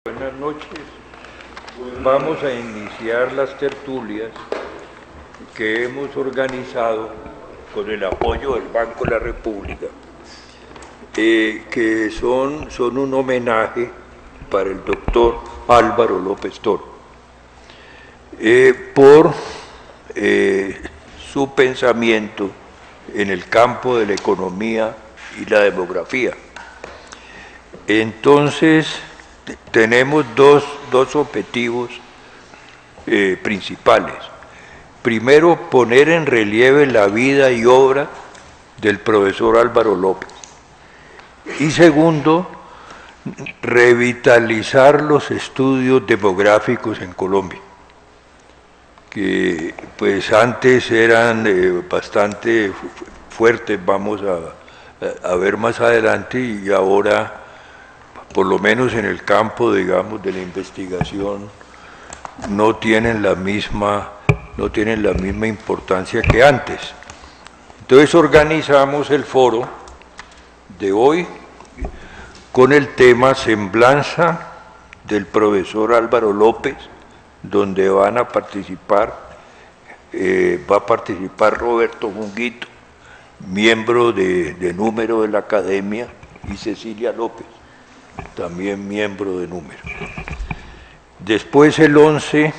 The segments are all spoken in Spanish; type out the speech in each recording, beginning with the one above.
Buenas noches. Vamos a iniciar las tertulias que hemos organizado con el apoyo del Banco de la República, que son un homenaje para el doctor Álvaro López Toro, por su pensamiento en el campo de la economía y la demografía. Entonces, tenemos dos objetivos principales. Primero, poner en relieve la vida y obra del profesor Álvaro López. Y segundo, revitalizar los estudios demográficos en Colombia, que pues antes eran bastante fuertes, vamos a ver más adelante, y ahora, por lo menos en el campo, digamos, de la investigación, no tienen la misma importancia que antes. Entonces organizamos el foro de hoy con el tema Semblanza del profesor Álvaro López, donde va a participar Roberto Junguito, miembro de número de la Academia, y Cecilia López, también miembro de número. Después, el 11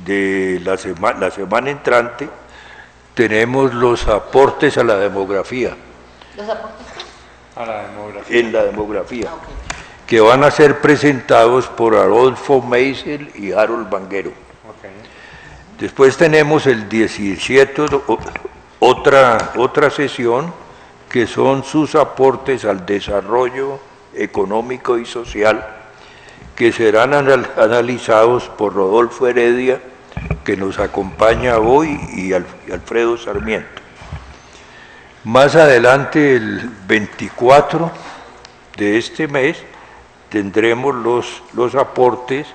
de la semana entrante, tenemos los aportes a la demografía. ¿Los aportes a la demografía? En la demografía, okay, que van a ser presentados por Adolfo Meisel y Harold Vanguero. Okay. Después tenemos el 17, otra sesión, que son sus aportes al desarrollo económico y social, que serán analizados por Rodolfo Heredia, que nos acompaña hoy, y Alfredo Sarmiento. Más adelante, el 24 de este mes, tendremos los aportes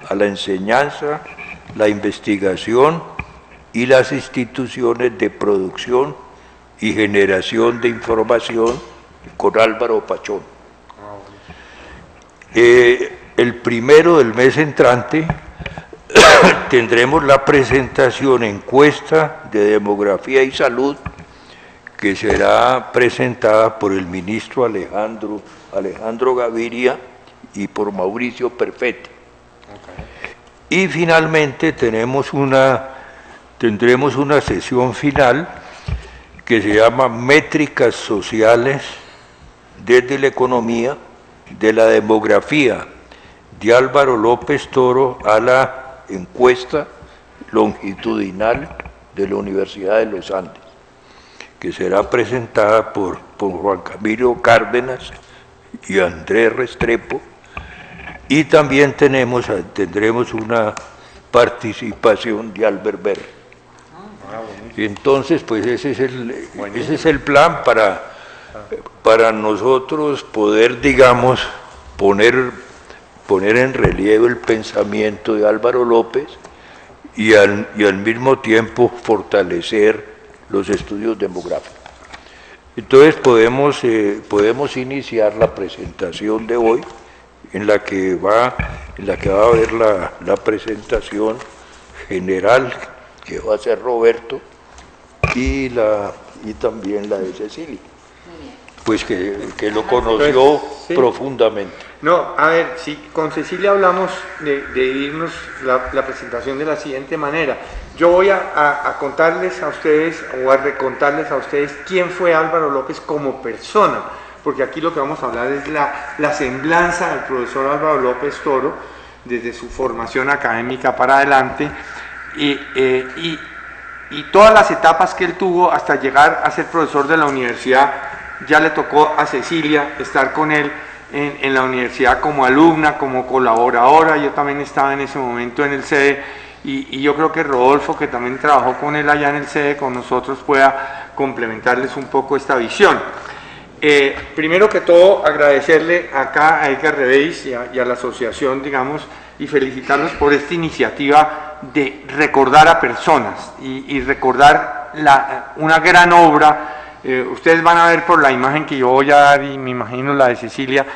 a la enseñanza, la investigación y las instituciones de producción y generación de información con Álvaro Pachón. El primero del mes entrante tendremos la presentación encuesta de demografía y salud, que será presentada por el ministro Alejandro Gaviria y por Mauricio Perfetti. Okay. Y finalmente tendremos una sesión final que se llama Métricas Sociales desde la Economía, de la demografía de Álvaro López Toro a la encuesta longitudinal de la Universidad de los Andes, que será presentada por Juan Camilo Cárdenas y Andrés Restrepo, y también tendremos una participación de Albert Berry. Entonces, pues ese es el plan para nosotros poder, digamos, poner en relieve el pensamiento de Álvaro López y al mismo tiempo fortalecer los estudios demográficos. Entonces podemos iniciar la presentación de hoy, en la que va a haber la presentación general, que va a ser Roberto, y también la de Cecilia, pues que lo conoció profundamente. No, a ver, si con Cecilia hablamos de irnos la presentación de la siguiente manera. Yo voy a contarles a ustedes, o a recontarles a ustedes, quién fue Álvaro López como persona, porque aquí lo que vamos a hablar es la semblanza del profesor Álvaro López Toro, desde su formación académica para adelante, y todas las etapas que él tuvo hasta llegar a ser profesor de la universidad. Ya le tocó a Cecilia estar con él en la universidad como alumna, como colaboradora. Yo también estaba en ese momento en el CEDE, y yo creo que Rodolfo, que también trabajó con él allá en el CEDE, con nosotros, pueda complementarles un poco esta visión. Primero que todo, agradecerle acá a Edgar Reveis y a la asociación, digamos, y felicitarlos por esta iniciativa de recordar a personas y recordar una gran obra. Ustedes van a ver por la imagen que yo voy a dar, y me imagino la de Cecilia,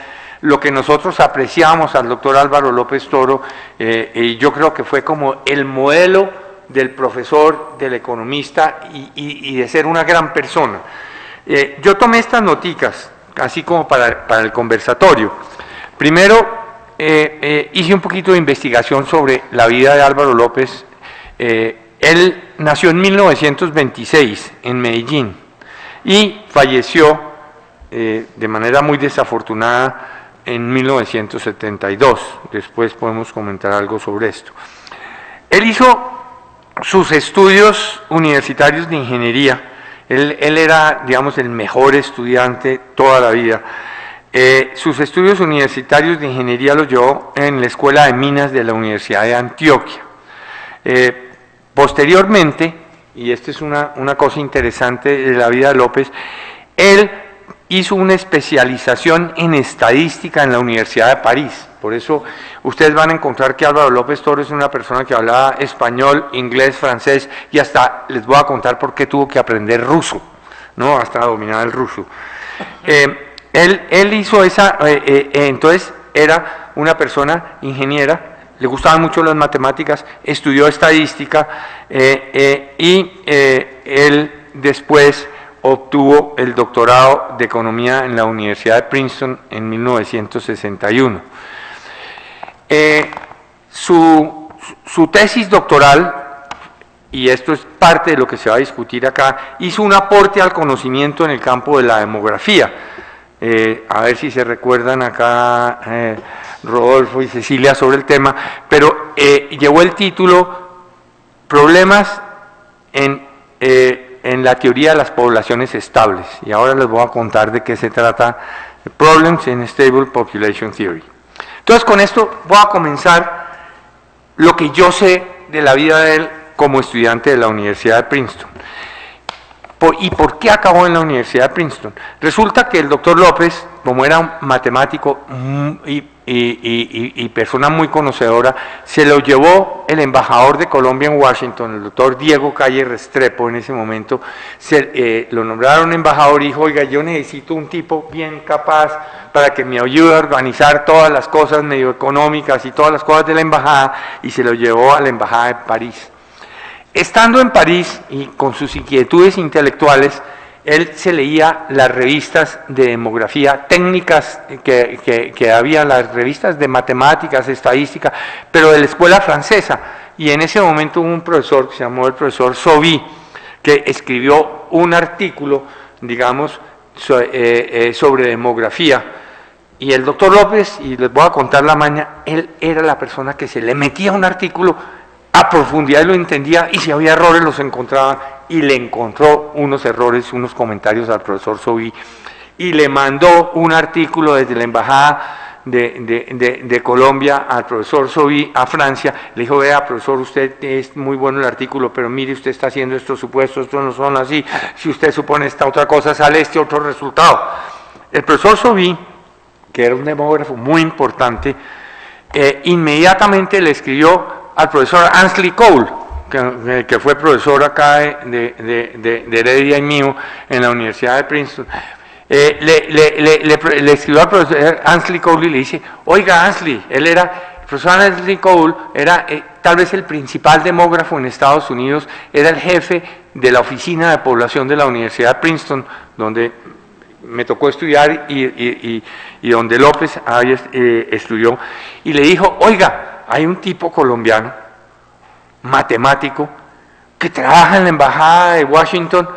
lo que nosotros apreciamos al doctor Álvaro López Toro, y yo creo que fue como el modelo del profesor, del economista y de ser una gran persona. Yo tomé estas noticas, así como para el conversatorio. Primero, hice un poquito de investigación sobre la vida de Álvaro López. Él nació en 1926 en Medellín y falleció de manera muy desafortunada en 1972. Después podemos comentar algo sobre esto. Él hizo sus estudios universitarios de ingeniería. Él era, digamos, el mejor estudiante toda la vida. Sus estudios universitarios de ingeniería los llevó en la Escuela de Minas de la Universidad de Antioquia. Posteriormente, y esta es una cosa interesante de la vida de López, él hizo una especialización en estadística en la Universidad de París. Por eso ustedes van a encontrar que Álvaro López Toro es una persona que hablaba español, inglés, francés, y hasta les voy a contar por qué tuvo que aprender ruso, ¿no? Hasta dominar el ruso. Él hizo esa, entonces era una persona ingeniera, le gustaban mucho las matemáticas, estudió estadística y él después obtuvo el doctorado de Economía en la Universidad de Princeton en 1961. Su tesis doctoral, y esto es parte de lo que se va a discutir acá, hizo un aporte al conocimiento en el campo de la demografía. A ver si se recuerdan acá Rodolfo y Cecilia sobre el tema, pero llevó el título Problemas en la teoría de las poblaciones estables, y ahora les voy a contar de qué se trata, Problems in Stable Population Theory. Entonces, con esto voy a comenzar lo que yo sé de la vida de él como estudiante de la Universidad de Princeton. ¿Y por qué acabó en la Universidad de Princeton? Resulta que el doctor López, como era un matemático y persona muy conocedora, se lo llevó el embajador de Colombia en Washington, el doctor Diego Calle Restrepo. En ese momento lo nombraron embajador y dijo: oiga, yo necesito un tipo bien capaz para que me ayude a organizar todas las cosas medio económicas y todas las cosas de la embajada, y se lo llevó a la embajada de París. Estando en París y con sus inquietudes intelectuales, él se leía las revistas de demografía técnicas que había, las revistas de matemáticas, estadística, pero de la escuela francesa. Y en ese momento hubo un profesor que se llamó el profesor Sauvy, que escribió un artículo, digamos, sobre demografía. Y el doctor López, y les voy a contar la maña, él era la persona que se le metía un artículo a profundidad y lo entendía, y si había errores los encontraba, y le encontró unos errores, unos comentarios al profesor Sauvy, y le mandó un artículo desde la embajada de Colombia al profesor Sauvy a Francia. Le dijo: vea, profesor, usted es muy bueno el artículo, pero mire, usted está haciendo estos supuestos, estos no son así, si usted supone esta otra cosa, sale este otro resultado. El profesor Sauvy, que era un demógrafo muy importante, inmediatamente le escribió al profesor Ansley Cole, que fue profesor acá de Heredia y mío en la Universidad de Princeton. Le escribió al profesor Ansley Cole y le dice: oiga, Ansley, el profesor Ansley Cole era tal vez el principal demógrafo en Estados Unidos, era el jefe de la oficina de población de la Universidad de Princeton, donde me tocó estudiar y donde López estudió, y le dijo: oiga, hay un tipo colombiano, matemático, que trabaja en la embajada de Washington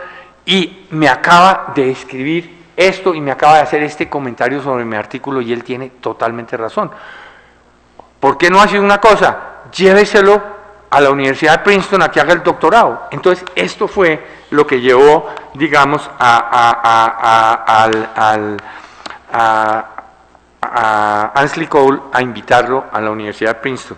y me acaba de escribir esto y me acaba de hacer este comentario sobre mi artículo, y él tiene totalmente razón. ¿Por qué no hace una cosa? Lléveselo a la Universidad de Princeton a que haga el doctorado. Entonces, esto fue lo que llevó, digamos, a Ansley Cole a invitarlo a la Universidad de Princeton.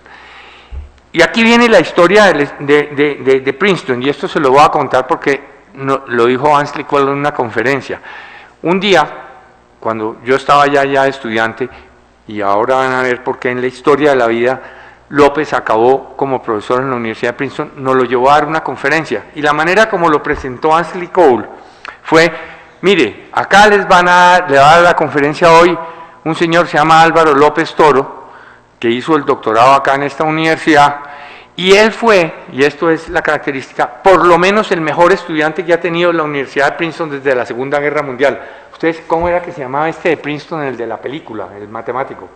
Y aquí viene la historia de Princeton, y esto se lo voy a contar porque lo dijo Ansley Cole en una conferencia. Un día, cuando yo estaba ya estudiante, y ahora van a ver por qué en la historia de la vida López acabó como profesor en la Universidad de Princeton, nos lo llevó a dar una conferencia, y la manera como lo presentó Ansley Cole fue: mire, acá le va a dar la conferencia hoy un señor que se llama Álvaro López Toro, que hizo el doctorado acá en esta universidad, y él fue, y esto es la característica, por lo menos el mejor estudiante que ha tenido la Universidad de Princeton desde la Segunda Guerra Mundial. ¿Ustedes cómo era que se llamaba este de Princeton, el de la película, el matemático?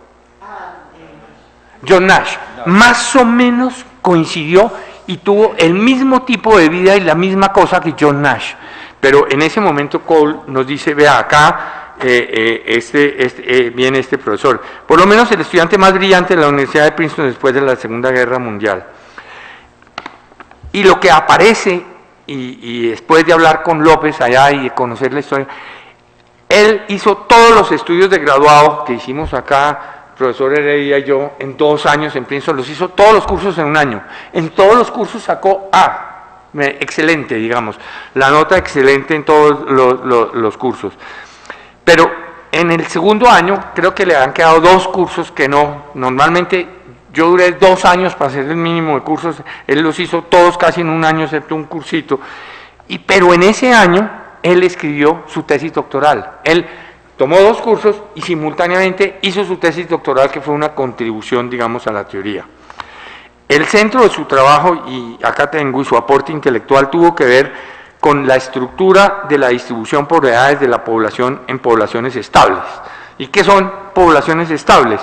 John Nash. Más o menos coincidió y tuvo el mismo tipo de vida y la misma cosa que John Nash. Pero en ese momento Cole nos dice, vea, acá viene este profesor. Por lo menos el estudiante más brillante de la Universidad de Princeton después de la Segunda Guerra Mundial. Y lo que aparece, y después de hablar con López allá y de conocer la historia, él hizo todos los estudios de graduado que hicimos acá, profesor Heredia y yo, en 2 años en Princeton, los hizo todos los cursos en 1 año. En todos los cursos sacó A, excelente, digamos, la nota excelente en todos los cursos. Pero en el segundo año creo que le han quedado 2 cursos que no, normalmente yo duré 2 años para hacer el mínimo de cursos, él los hizo todos casi en 1 año, excepto un cursito, pero en ese año él escribió su tesis doctoral. Él tomó 2 cursos y simultáneamente hizo su tesis doctoral, que fue una contribución, digamos, a la teoría. El centro de su trabajo, y acá tengo, y su aporte intelectual tuvo que ver con la estructura de la distribución por edades de la población en poblaciones estables. ¿Y qué son poblaciones estables?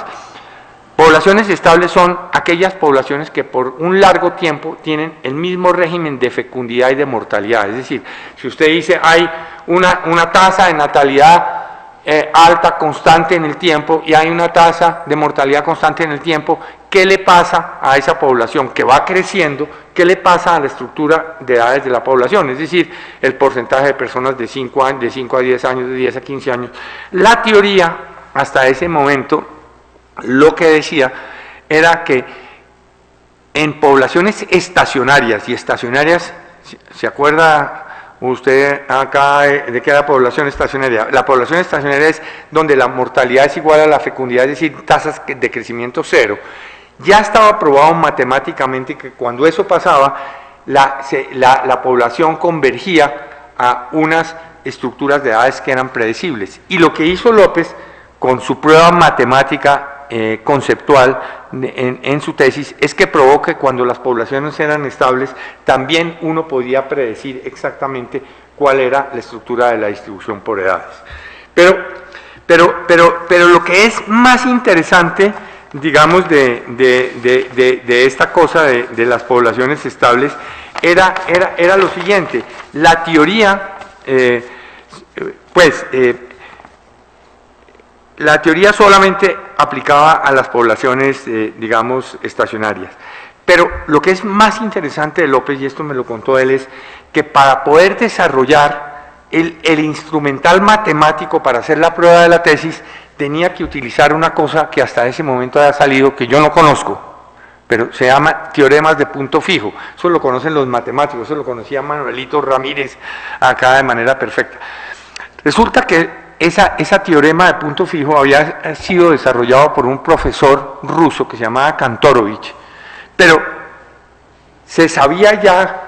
Poblaciones estables son aquellas poblaciones que por un largo tiempo tienen el mismo régimen de fecundidad y de mortalidad. Es decir, si usted dice hay una tasa de natalidad alta, constante en el tiempo, y hay una tasa de mortalidad constante en el tiempo, ¿qué le pasa a esa población que va creciendo? ¿Qué le pasa a la estructura de edades de la población? Es decir, el porcentaje de personas de 5 a 10 años, de 10 a 15 años. La teoría, hasta ese momento, lo que decía era que en poblaciones estacionarias, y estacionarias, ¿se acuerda usted acá de qué es la población estacionaria? La población estacionaria es donde la mortalidad es igual a la fecundidad, es decir, tasas de crecimiento 0. Ya estaba probado matemáticamente que cuando eso pasaba, la población convergía a unas estructuras de edades que eran predecibles. Y lo que hizo López con su prueba matemática conceptual en su tesis es que probó que cuando las poblaciones eran estables también uno podía predecir exactamente cuál era la estructura de la distribución por edades. Pero lo que es más interesante, digamos, de esta cosa de las poblaciones estables era lo siguiente: la teoría la teoría solamente aplicaba a las poblaciones, digamos, estacionarias. Pero lo que es más interesante de López, y esto me lo contó él, es que para poder desarrollar el instrumental matemático para hacer la prueba de la tesis, tenía que utilizar una cosa que hasta ese momento había salido, que yo no conozco, pero se llama teoremas de punto fijo. Eso lo conocen los matemáticos, eso lo conocía Manuelito Ramírez acá de manera perfecta. Resulta que esa teorema de punto fijo había sido desarrollado por un profesor ruso que se llamaba Kantorovich, pero se sabía ya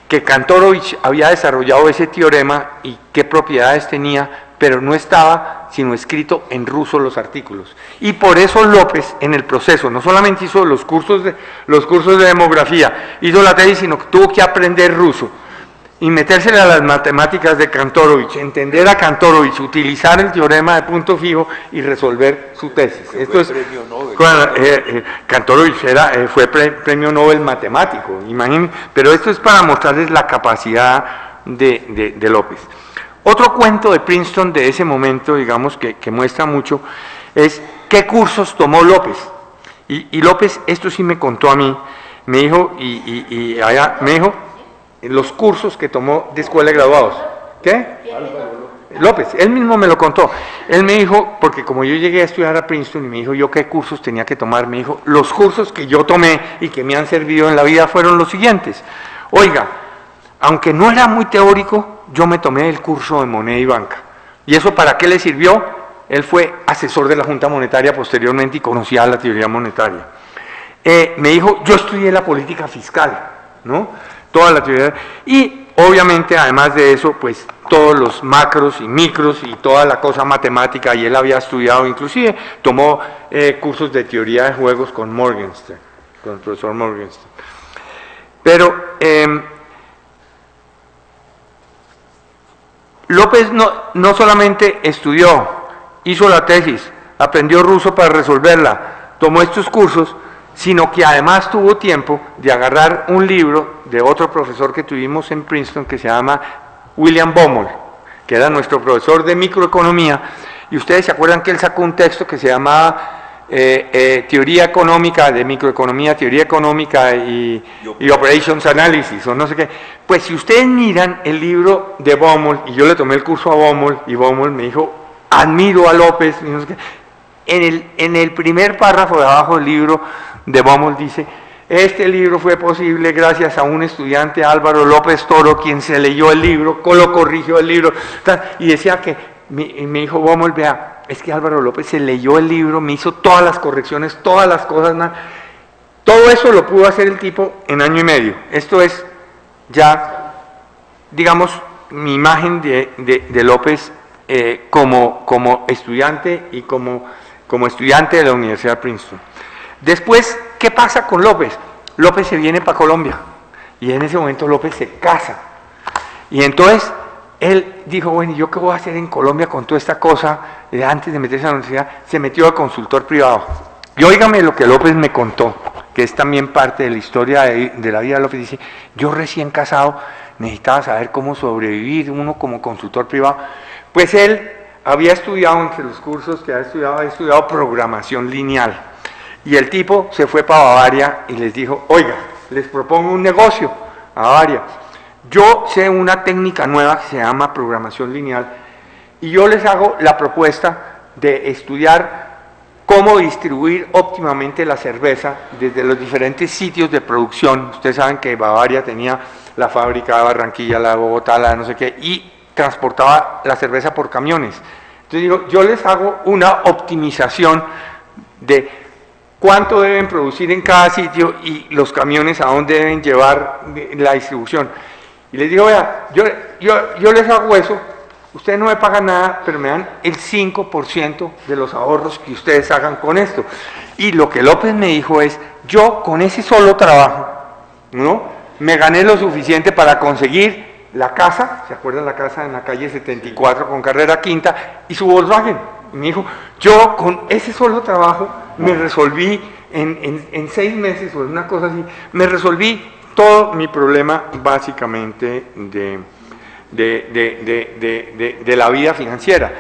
que Kantorovich había desarrollado ese teorema y qué propiedades tenía, pero no estaba sino escrito en ruso los artículos. Y por eso López en el proceso no solamente hizo los cursos de demografía, hizo la tesis, sino que tuvo que aprender ruso y metérsele a las matemáticas de Kantorovich, entender a Kantorovich, utilizar el teorema de punto fijo y resolver su tesis. Esto es premio Nobel. Kantorovich fue premio Nobel matemático, imagínense, pero esto es para mostrarles la capacidad de López. Otro cuento de Princeton de ese momento, digamos, que muestra mucho, es qué cursos tomó López. Y López, esto sí me contó a mí, me dijo, me dijo, los cursos que tomó de escuela de graduados. ¿Qué? López, él mismo me lo contó. Él me dijo, porque como yo llegué a estudiar a Princeton y me dijo yo qué cursos tenía que tomar, me dijo, los cursos que yo tomé y que me han servido en la vida fueron los siguientes. Oiga, aunque no era muy teórico, yo me tomé el curso de moneda y banca. ¿Y eso para qué le sirvió? Él fue asesor de la Junta Monetaria posteriormente y conocía la teoría monetaria. Me dijo, yo estudié la política fiscal, ¿no? Toda la teoría. Y obviamente, además de eso, pues todos los macros y micros y toda la cosa matemática, y él había estudiado, inclusive tomó cursos de teoría de juegos con Morgenstern, con el profesor Morgenstern. Pero López no solamente estudió, hizo la tesis, aprendió ruso para resolverla, tomó estos cursos, sino que además tuvo tiempo de agarrar un libro de otro profesor que tuvimos en Princeton que se llama William Baumol, que era nuestro profesor de microeconomía, y ustedes se acuerdan que él sacó un texto que se llamaba Teoría Económica de Microeconomía, Teoría Económica y Operations Analysis, o no sé qué. Pues si ustedes miran el libro de Baumol, y yo le tomé el curso a Baumol, y Baumol me dijo, admiro a López, y no sé qué. En el primer párrafo de abajo del libro de Baumol dice, este libro fue posible gracias a un estudiante, Álvaro López Toro, quien se leyó el libro, lo corrigió el libro, y decía que, me dijo Baumol, vea, es que Álvaro López se leyó el libro, me hizo todas las correcciones, todas las cosas, todo eso lo pudo hacer el tipo en año y medio. Esto es ya, digamos, mi imagen de López como estudiante y como estudiante de la Universidad de Princeton. Después, ¿qué pasa con López? López se viene para Colombia y en ese momento López se casa. Y entonces él dijo, bueno, ¿yo qué voy a hacer en Colombia con toda esta cosa? Antes de meterse a la universidad, se metió a consultor privado. Y óigame lo que López me contó, que es también parte de la historia de la vida de López. Dice, yo recién casado necesitaba saber cómo sobrevivir uno como consultor privado. Pues él había estudiado, entre los cursos que había estudiado programación lineal. Y el tipo se fue para Bavaria y les dijo, oiga, les propongo un negocio a Bavaria. Yo sé una técnica nueva que se llama programación lineal y yo les hago la propuesta de estudiar cómo distribuir óptimamente la cerveza desde los diferentes sitios de producción. Ustedes saben que Bavaria tenía la fábrica de Barranquilla, la de Bogotá, la de no sé qué, y transportaba la cerveza por camiones. Entonces digo, yo les hago una optimización de cuánto deben producir en cada sitio y los camiones a dónde deben llevar la distribución. Y les digo, vea, yo les hago eso, ustedes no me pagan nada, pero me dan el 5% de los ahorros que ustedes hagan con esto. Y lo que López me dijo es, yo con ese solo trabajo, ¿no?, me gané lo suficiente para conseguir la casa, ¿se acuerdan la casa en la calle 74 con carrera quinta? Y su Volkswagen. Y me dijo, yo con ese solo trabajo me resolví en 6 meses o una cosa así, me resolví todo mi problema básicamente de la vida financiera.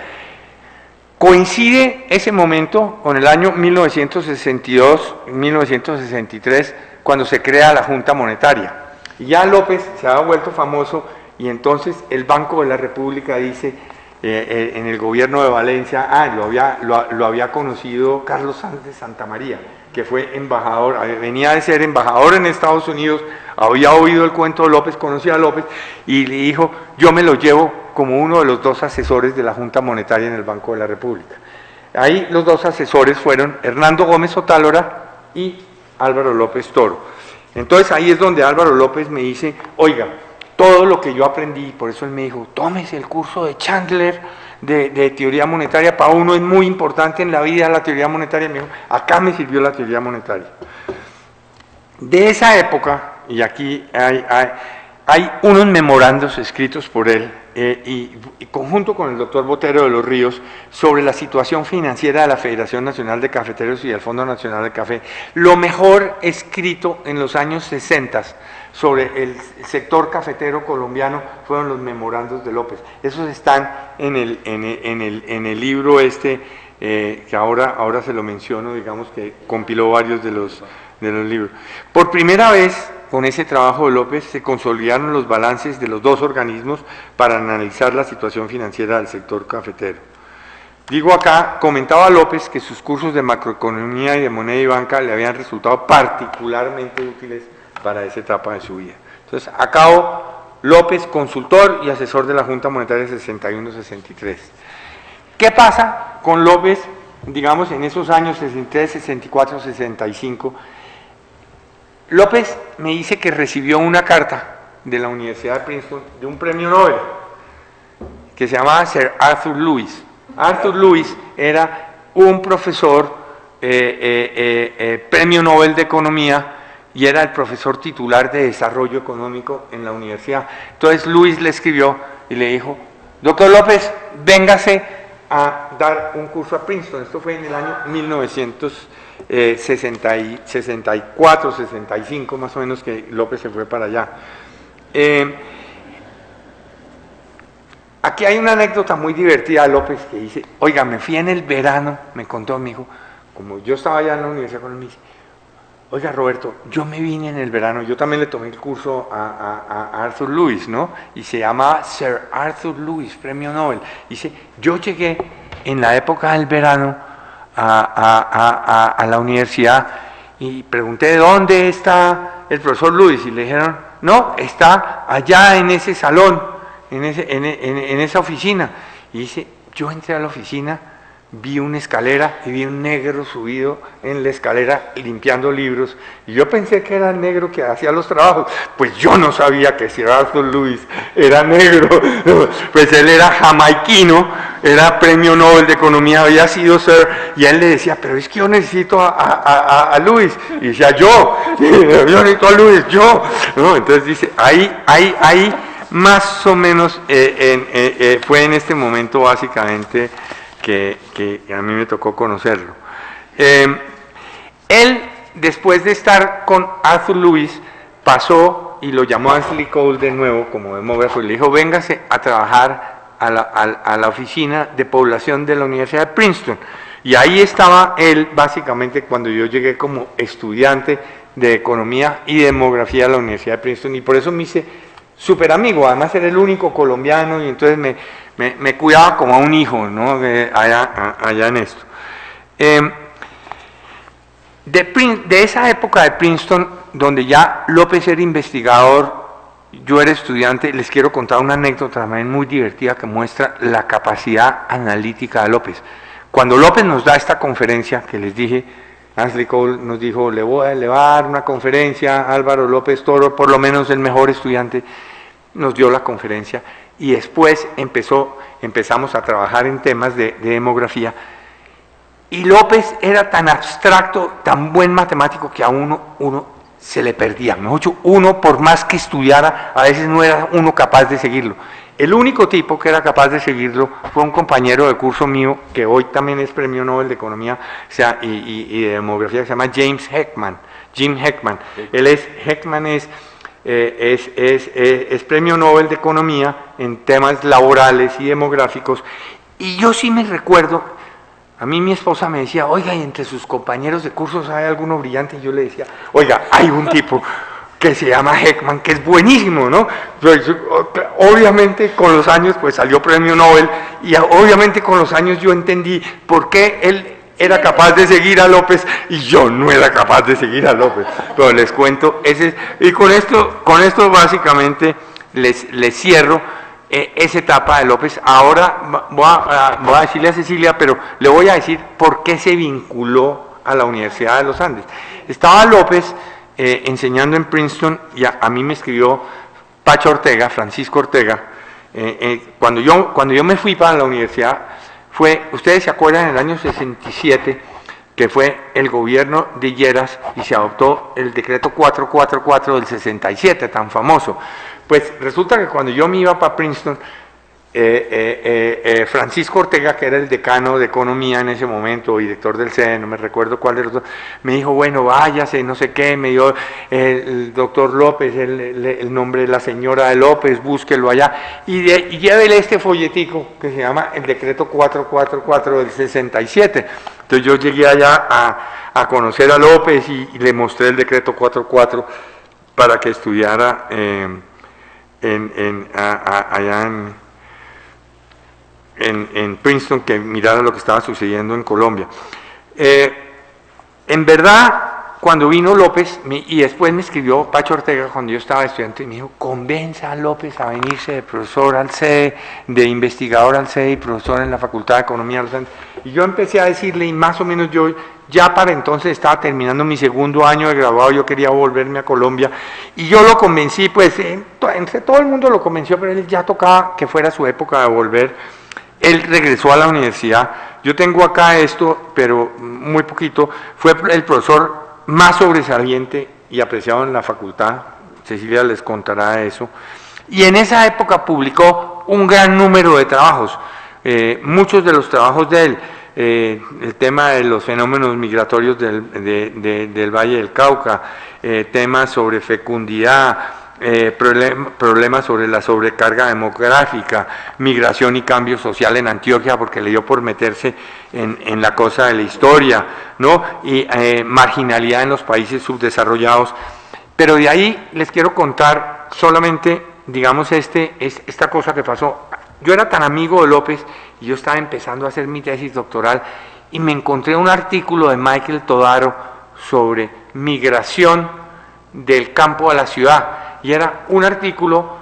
Coincide ese momento con el año 1962-1963, cuando se crea la Junta Monetaria. Y ya López se ha vuelto famoso y entonces el Banco de la República dice, en el gobierno de Valencia, lo había conocido Carlos Sanz de Santa María, que fue embajador, venía de ser embajador en Estados Unidos, había oído el cuento de López, conocía a López, y le dijo, yo me lo llevo como uno de los 2 asesores de la Junta Monetaria en el Banco de la República. Ahí los 2 asesores fueron Hernando Gómez Otálora y Álvaro López Toro. Entonces ahí es donde Álvaro López me dice, oiga, todo lo que yo aprendí, por eso él me dijo, tómese el curso de Chandler de teoría monetaria, para uno es muy importante en la vida la teoría monetaria. Me dijo, acá me sirvió la teoría monetaria. De esa época, y aquí hay unos memorandos escritos por él, y conjunto con el doctor Botero de los Ríos, sobre la situación financiera de la Federación Nacional de Cafeteros y del Fondo Nacional del Café, lo mejor escrito en los años 60 sobre el sector cafetero colombiano fueron los memorandos de López. Esos están en el libro que ahora se lo menciono, digamos que compiló varios de los libros. Por primera vez, con ese trabajo de López, se consolidaron los balances de los 2 organismos para analizar la situación financiera del sector cafetero. Digo acá, comentaba López que sus cursos de macroeconomía y de moneda y banca le habían resultado particularmente útiles para esa etapa de su vida. Entonces, acabo, López, consultor y asesor de la Junta Monetaria 61-63. ¿Qué pasa con López, digamos, en esos años 63, 64, 65? López me dice que recibió una carta de la Universidad de Princeton de un premio Nobel que se llamaba Sir Arthur Lewis. Arthur Lewis era un profesor premio Nobel de Economía y era el profesor titular de Desarrollo Económico en la universidad. Entonces Lewis le escribió y le dijo: doctor López, véngase a dar un curso a Princeton. Esto fue en el año 1964, 65 más o menos, que López se fue para allá. Aquí hay una anécdota muy divertida de López que dice: oiga, me fui en el verano, me contó mi hijo, como yo estaba allá en la universidad con él, me dice: oiga, Roberto, yo me vine en el verano, yo también le tomé el curso a Arthur Lewis, ¿no? Y se llamaba Sir Arthur Lewis, premio Nobel. Dice: yo llegué en la época del verano a la universidad y pregunté: ¿dónde está el profesor Lewis? Y le dijeron: no, está allá en ese salón, en esa oficina. Y dice: yo entré a la oficina, vi una escalera y vi un negro subido en la escalera limpiando libros, y yo pensé que era el negro que hacía los trabajos. Pues yo no sabía que Sir Arthur Lewis era negro, pues él era jamaiquino, era premio Nobel de Economía, había sido Sir, y él le decía: pero es que yo necesito a Lewis, y decía: yo necesito a Lewis, yo, ¿no? Entonces dice, ahí más o menos fue en este momento básicamente que a mí me tocó conocerlo. Él, después de estar con Arthur Lewis, pasó y lo llamó Ashley Cole de nuevo como demógrafo y le dijo: véngase a trabajar a la oficina de población de la Universidad de Princeton. Y ahí estaba él básicamente cuando yo llegué como estudiante de economía y demografía a la Universidad de Princeton, y por eso me hice súper amigo. Además era el único colombiano y entonces me cuidaba como a un hijo, ¿no? allá en esto. De esa época de Princeton, donde ya López era investigador, yo era estudiante, les quiero contar una anécdota también muy divertida que muestra la capacidad analítica de López. Cuando López nos da esta conferencia que les dije, Ashley Cole nos dijo: le va a dar una conferencia Álvaro López Toro, por lo menos el mejor estudiante, nos dio la conferencia, y después empezamos a trabajar en temas de demografía, y López era tan abstracto, tan buen matemático, que a uno se le perdía. Mejor dicho, uno, por más que estudiara, a veces no era uno capaz de seguirlo. El único tipo que era capaz de seguirlo fue un compañero de curso mío, que hoy también es premio Nobel de Economía, o sea, y de demografía, que se llama James Heckman. Jim Heckman. Heckman es premio Nobel de Economía en temas laborales y demográficos. Y yo sí me recuerdo, a mí mi esposa me decía: oiga, ¿y entre sus compañeros de cursos hay alguno brillante? Y yo le decía: oiga, hay un tipo que se llama Heckman, que es buenísimo, ¿no? Pues, obviamente con los años pues salió premio Nobel, y obviamente con los años yo entendí por qué él era capaz de seguir a López y yo no era capaz de seguir a López. Pero les cuento, y con esto básicamente les cierro esa etapa de López. Ahora voy a decirle a Cecilia, pero le voy a decir por qué se vinculó a la Universidad de los Andes. Estaba López enseñando en Princeton, y a mí me escribió Pacho Ortega, Francisco Ortega, cuando yo me fui para la universidad. Ustedes se acuerdan, en el año 67, que fue el gobierno de Lleras y se adoptó el decreto 444 del 67, tan famoso. Pues resulta que cuando yo me iba para Princeton, Francisco Ortega, que era el decano de economía en ese momento, director del CEDE, no me recuerdo cuál de los dos, me dijo: bueno, váyase, no sé qué, me dio el doctor López el nombre de la señora de López, búsquelo allá, y llévele este folletico que se llama el decreto 444 del 67. Entonces yo llegué allá a conocer a López y le mostré el decreto 44 para que estudiara allá en Princeton, que mirara lo que estaba sucediendo en Colombia. En verdad, cuando vino López, y después me escribió Pacho Ortega cuando yo estaba estudiante, y me dijo, convenza a López a venirse de profesor al CEDE, de investigador al CEDE y profesor en la Facultad de Economía. Y yo empecé a decirle, y más o menos yo ya para entonces estaba terminando mi segundo año de graduado, yo quería volverme a Colombia, y yo lo convencí, pues entre todo el mundo lo convenció, pero él ya tocaba que fuera su época de volver. Él regresó a la universidad. Yo tengo acá esto, pero muy poquito. Fue el profesor más sobresaliente y apreciado en la facultad. Cecilia les contará eso. Y en esa época publicó un gran número de trabajos. Muchos de los trabajos de él, el tema de los fenómenos migratorios del Valle del Cauca, temas sobre fecundidad, problemas sobre la sobrecarga demográfica, migración y cambio social en Antioquia, porque le dio por meterse en la cosa de la historia, ¿no? Y marginalidad en los países subdesarrollados. Pero de ahí les quiero contar solamente, digamos, esta cosa que pasó. Yo era tan amigo de López y yo estaba empezando a hacer mi tesis doctoral y me encontré un artículo de Michael Todaro sobre migración del campo a la ciudad. Y era un artículo,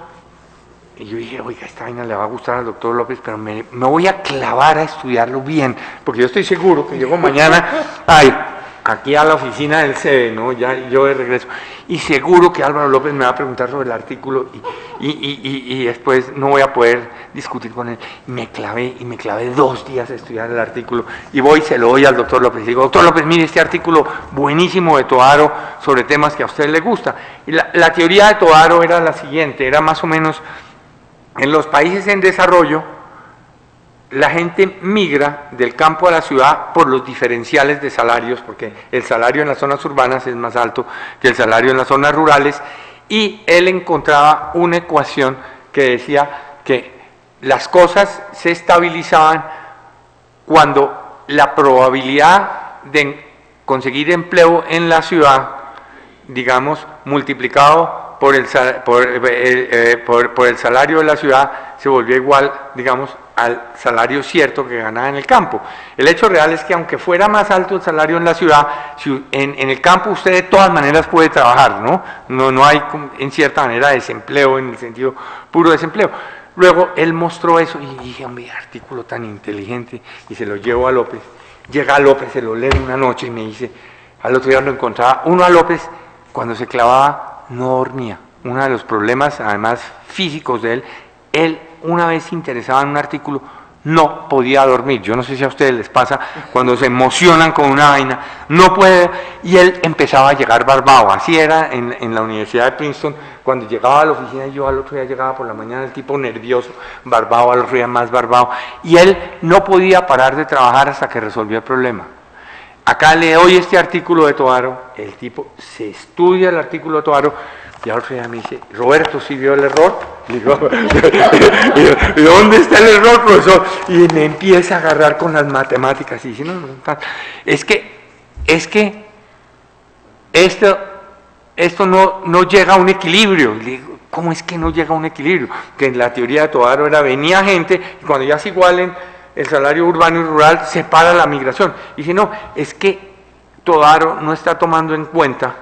y yo dije, oiga, esta vaina le va a gustar al doctor López, pero me voy a clavar a estudiarlo bien, porque yo estoy seguro que llego mañana aquí a la oficina del CEDE, ¿no? Ya yo de regreso, y seguro que Álvaro López me va a preguntar sobre el artículo y después no voy a poder discutir con él. Me clavé 2 días a estudiar el artículo y se lo doy al doctor López. Y digo, doctor López, mire este artículo buenísimo de Todaro sobre temas que a usted le gusta. Y la teoría de Todaro era la siguiente, era más o menos, en los países en desarrollo, la gente migra del campo a la ciudad por los diferenciales de salarios, porque el salario en las zonas urbanas es más alto que el salario en las zonas rurales, y él encontraba una ecuación que decía que las cosas se estabilizaban cuando la probabilidad de conseguir empleo en la ciudad, digamos, multiplicado por el salario de la ciudad, se volvió igual, digamos, al salario cierto que ganaba en el campo. El hecho real es que aunque fuera más alto el salario en la ciudad, en el campo usted de todas maneras puede trabajar, ¿no? No hay en cierta manera desempleo en el sentido puro desempleo. Luego él mostró eso y dije, hombre, artículo tan inteligente, y se lo llevo a López. Llega a López, se lo lee una noche y me dice, al otro día lo encontraba, uno a López, cuando se clavaba, no dormía. Uno de los problemas, además físicos de él una vez se interesaba en un artículo, no podía dormir. Yo no sé si a ustedes les pasa, cuando se emocionan con una vaina, no puede, y él empezaba a llegar barbado. Así era en la Universidad de Princeton, cuando llegaba a la oficina, yo al otro día llegaba por la mañana, el tipo nervioso, barbado, al otro día más barbado, y él no podía parar de trabajar hasta que resolvió el problema. Acá le doy este artículo de Todaro, el tipo se estudia el artículo de Todaro, y al otro día me dice, Roberto, ¿sí vio el error? Digo, ¿dónde está el error, profesor? Y me empieza a agarrar con las matemáticas y dice, no, es que esto no llega a un equilibrio. Y le digo, ¿cómo es que no llega a un equilibrio? Que en la teoría de Todaro era, venía gente, y cuando ya se igualen el salario urbano y rural, se para la migración. Y dice, no, es que Todaro no está tomando en cuenta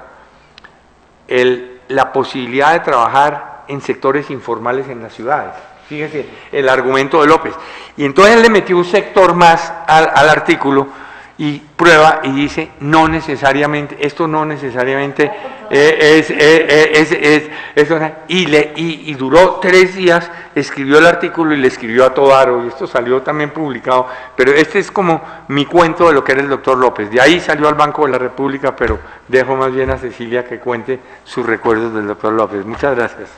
la posibilidad de trabajar en sectores informales en las ciudades. Fíjese el argumento de López. Y entonces él le metió un sector más al artículo y prueba y dice, no necesariamente, esto no necesariamente y duró 3 días, escribió el artículo y le escribió a Todaro, y esto salió también publicado, pero este es como mi cuento de lo que era el doctor López. De ahí salió al Banco de la República, pero dejo más bien a Cecilia que cuente sus recuerdos del doctor López. Muchas gracias.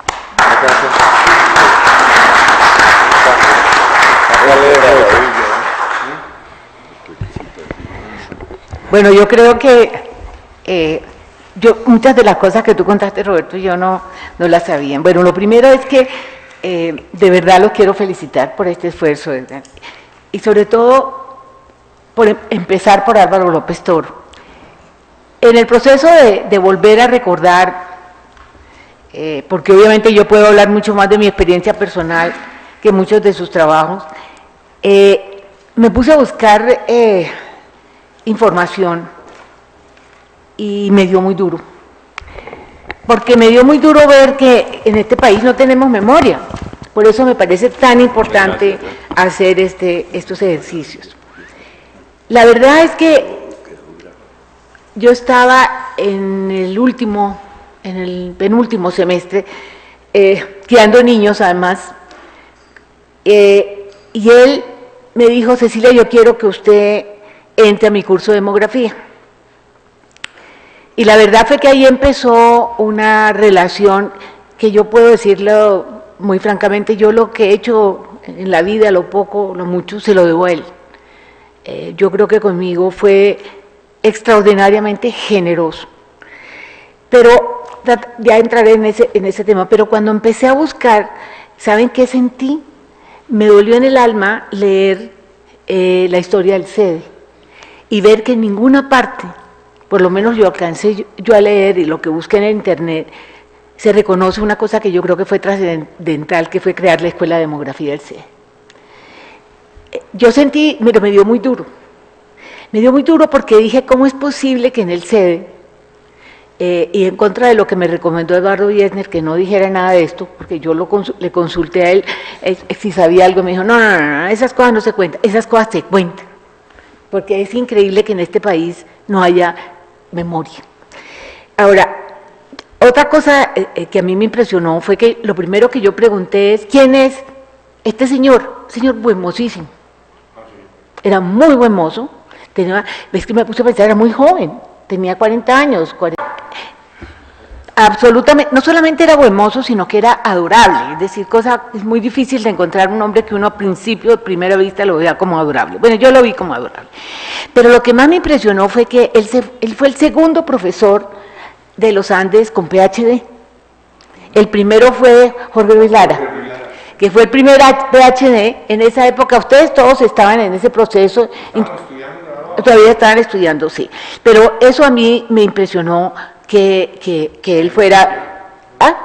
Bueno, yo creo que muchas de las cosas que tú contaste, Roberto, yo no las sabía. Bueno, lo primero es que de verdad los quiero felicitar por este esfuerzo, ¿verdad? Y sobre todo por empezar por Álvaro López Toro. En el proceso de volver a recordar, porque obviamente yo puedo hablar mucho más de mi experiencia personal que muchos de sus trabajos, me puse a buscar información y me dio muy duro. Porque me dio muy duro ver que en este país no tenemos memoria. Por eso me parece tan importante hacer estos ejercicios. La verdad es que yo estaba en el penúltimo semestre, criando niños además, y él me dijo: Cecilia, yo quiero que usted entre a mi curso de demografía. Y la verdad fue que ahí empezó una relación que yo puedo decirlo muy francamente, yo lo que he hecho en la vida, lo poco, lo mucho, se lo debo a él. Yo creo que conmigo fue extraordinariamente generoso. Pero ya entraré en ese tema, pero cuando empecé a buscar, ¿saben qué sentí? Me dolió en el alma leer la historia del CEDE y ver que en ninguna parte, por lo menos yo alcancé yo a leer y lo que busqué en el internet, se reconoce una cosa que yo creo que fue trascendental, que fue crear la Escuela de Demografía del CEDE. Yo sentí, pero me dio muy duro. Me dio muy duro porque dije, ¿cómo es posible que en el CEDE, y en contra de lo que me recomendó Eduardo Biesner, que no dijera nada de esto, porque yo le consulté a él si sabía algo, me dijo, no, esas cosas no se cuentan, esas cosas se cuentan, porque es increíble que en este país no haya memoria. Ahora, otra cosa que a mí me impresionó fue que lo primero que yo pregunté es, ¿quién es este señor? Señor buen mozísimo. Era muy buen mozo, ves que me puse a pensar, era muy joven, tenía 40 años, absolutamente, no solamente era buen mozo, sino que era adorable, es decir, es muy difícil de encontrar un hombre que uno a principio, de primera vista, lo vea como adorable. Bueno, yo lo vi como adorable. Pero lo que más me impresionó fue que él fue el segundo profesor de los Andes con PhD. El primero fue Jorge Luis Lara, que fue el primer PhD. En esa época, ustedes todos estaban en ese proceso, todavía estaban estudiando, sí. Pero eso a mí me impresionó, que él fuera... ¿Ah?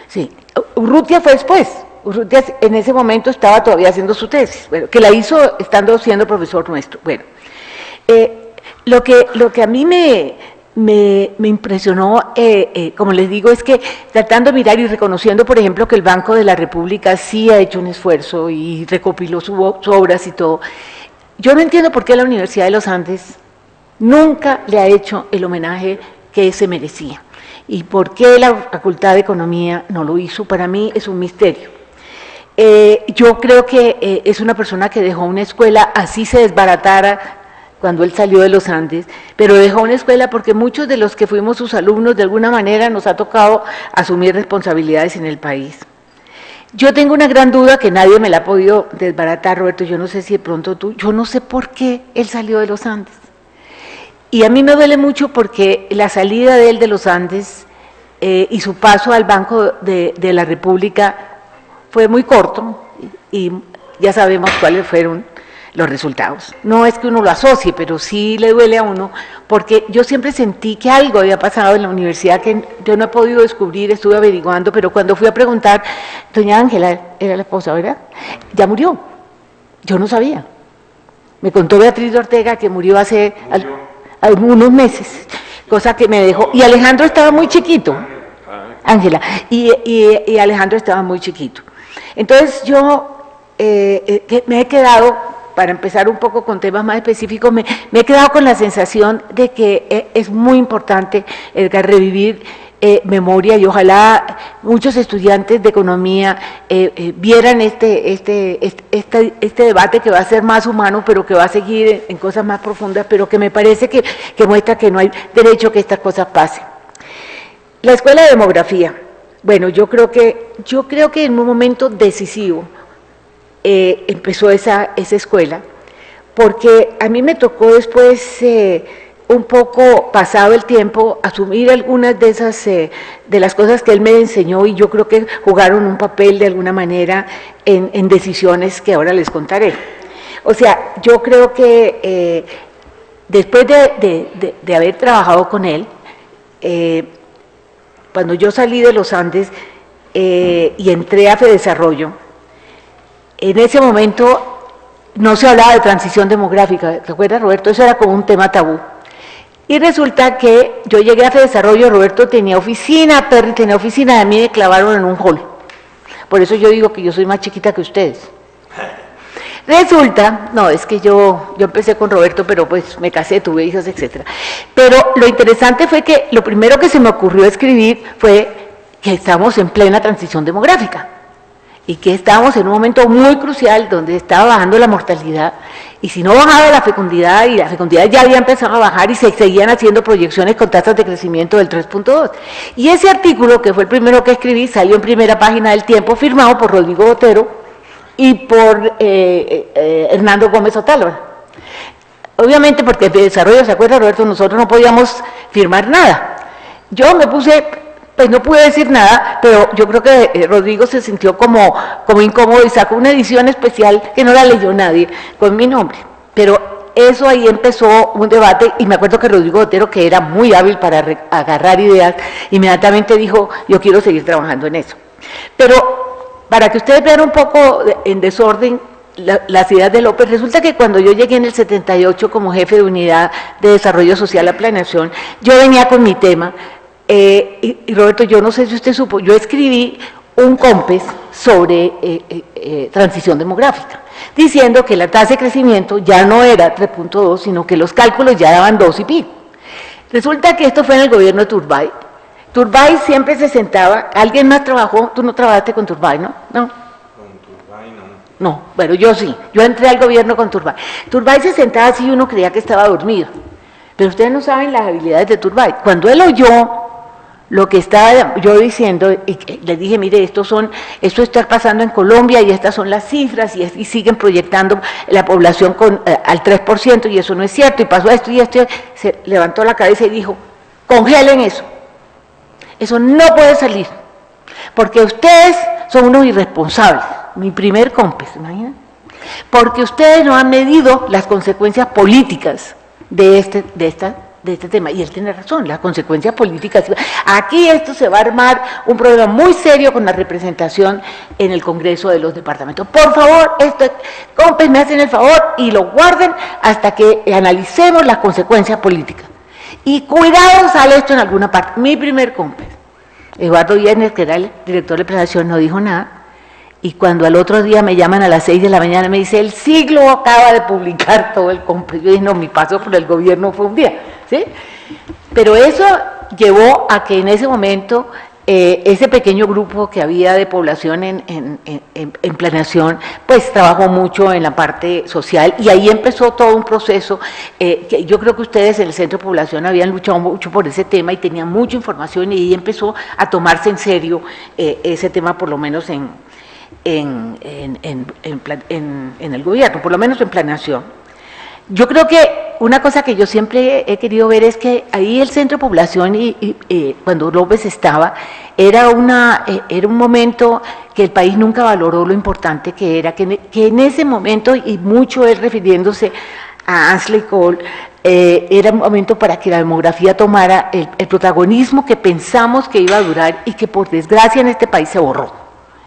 Sí, Urrutia fue después. Urrutia en ese momento estaba todavía haciendo su tesis, bueno, que la hizo estando siendo profesor nuestro. Bueno, lo que a mí me impresionó, como les digo, es que tratando de mirar y reconociendo, por ejemplo, que el Banco de la República sí ha hecho un esfuerzo y recopiló sus obras y todo, yo no entiendo por qué la Universidad de los Andes nunca le ha hecho el homenaje que se merecía. ¿Y por qué la Facultad de Economía no lo hizo? Para mí es un misterio. Yo creo que es una persona que dejó una escuela, así se desbaratara cuando él salió de los Andes, pero dejó una escuela porque muchos de los que fuimos sus alumnos, de alguna manera nos ha tocado asumir responsabilidades en el país. Yo tengo una gran duda que nadie me la ha podido desbaratar, Roberto, yo no sé si de pronto tú, yo no sé por qué él salió de los Andes. Y a mí me duele mucho porque la salida de él de los Andes y su paso al Banco de la República fue muy corto y ya sabemos cuáles fueron los resultados. No es que uno lo asocie, pero sí le duele a uno, porque yo siempre sentí que algo había pasado en la universidad que yo no he podido descubrir, estuve averiguando, pero cuando fui a preguntar, doña Ángela, era la esposa, ¿verdad? Ya murió, yo no sabía. Me contó Beatriz de Ortega que murió hace algunos meses, cosa que me dejó, y Alejandro estaba muy chiquito, Ángela, y Alejandro estaba muy chiquito. Entonces yo me he quedado, para empezar un poco con temas más específicos, me he quedado con la sensación de que es muy importante, Edgar, revivir memoria, y ojalá muchos estudiantes de economía vieran este debate, que va a ser más humano, pero que va a seguir en cosas más profundas, pero que me parece que muestra que no hay derecho a que estas cosas pasen. La Escuela de Demografía, bueno, yo creo que en un momento decisivo empezó esa escuela, porque a mí me tocó después, un poco pasado el tiempo, asumir algunas de esas, de las cosas que él me enseñó, y yo creo que jugaron un papel de alguna manera en decisiones que ahora les contaré. O sea, yo creo que después de haber trabajado con él, cuando yo salí de los Andes y entré a FEDesarrollo, en ese momento no se hablaba de transición demográfica, ¿te acuerdas, Roberto? Eso era como un tema tabú. Y resulta que yo llegué a Fedesarrollo, Roberto tenía oficina, Perry tenía oficina, y a mí me clavaron en un hall. Por eso yo digo que yo soy más chiquita que ustedes. Resulta, no, es que yo empecé con Roberto, pero pues me casé, tuve hijos, etc. Pero lo interesante fue que lo primero que se me ocurrió escribir fue que estamos en plena transición demográfica y que estábamos en un momento muy crucial donde estaba bajando la mortalidad, y si no bajaba la fecundidad, y la fecundidad ya había empezado a bajar y se seguían haciendo proyecciones con tasas de crecimiento del 3.2. Y ese artículo, que fue el primero que escribí, salió en primera página del Tiempo, firmado por Rodrigo Botero y por Hernando Gómez Otálora. Obviamente porque de desarrollo, ¿se acuerda, Roberto? Nosotros no podíamos firmar nada. Yo me puse, pues no pude decir nada, pero yo creo que Rodrigo se sintió como incómodo y sacó una edición especial que no la leyó nadie con mi nombre. Pero eso ahí empezó un debate, y me acuerdo que Rodrigo Botero, que era muy hábil para agarrar ideas, inmediatamente dijo, yo quiero seguir trabajando en eso. Pero para que ustedes vean un poco en desorden las ideas de López, resulta que cuando yo llegué en el 78 como jefe de unidad de desarrollo social a planeación, yo venía con mi tema, y Roberto, yo no sé si usted supo, yo escribí un COMPES sobre transición demográfica, diciendo que la tasa de crecimiento ya no era 3.2, sino que los cálculos ya daban 2 y pico. Resulta que esto fue en el gobierno de Turbay. Turbay siempre se sentaba, ¿alguien más trabajó? Tú no trabajaste con Turbay, ¿no? No. Con Turbay no. No, bueno, yo sí, yo entré al gobierno con Turbay. Turbay se sentaba así y uno creía que estaba dormido, pero ustedes no saben las habilidades de Turbay. Cuando él oyó lo que estaba yo diciendo, y le dije, mire, esto está pasando en Colombia y estas son las cifras, y siguen proyectando la población al 3%, y eso no es cierto, y pasó esto y esto, se levantó la cabeza y dijo, congelen eso. Eso no puede salir, porque ustedes son unos irresponsables. Mi primer COMPES, imagínate, porque ustedes no han medido las consecuencias políticas de este tema, y él tiene razón, las consecuencias políticas. Aquí esto se va a armar un problema muy serio con la representación en el Congreso de los departamentos. Por favor, COMPES, me hacen el favor y lo guarden hasta que analicemos las consecuencias políticas. Y cuidado, sale esto en alguna parte. Mi primer COMPES, Eduardo Viernes, que era el director de planeación, no dijo nada, y cuando al otro día me llaman a las 6 de la mañana, me dice, El Siglo acaba de publicar todo el COMPES. Yo dije, no, mi paso por el gobierno fue un día, ¿sí? Pero eso llevó a que en ese momento ese pequeño grupo que había de población en planeación, pues trabajó mucho en la parte social, y ahí empezó todo un proceso que yo creo que ustedes en el Centro de Población habían luchado mucho por ese tema y tenían mucha información, y ahí empezó a tomarse en serio ese tema, por lo menos en el gobierno, por lo menos en planeación. Yo creo que una cosa que yo siempre he querido ver es que ahí el Centro de Población, cuando López estaba, era un momento que el país nunca valoró lo importante que era, que en ese momento, y mucho él refiriéndose a Ashley Cole, era un momento para que la demografía tomara el protagonismo que pensamos que iba a durar y que por desgracia en este país se borró.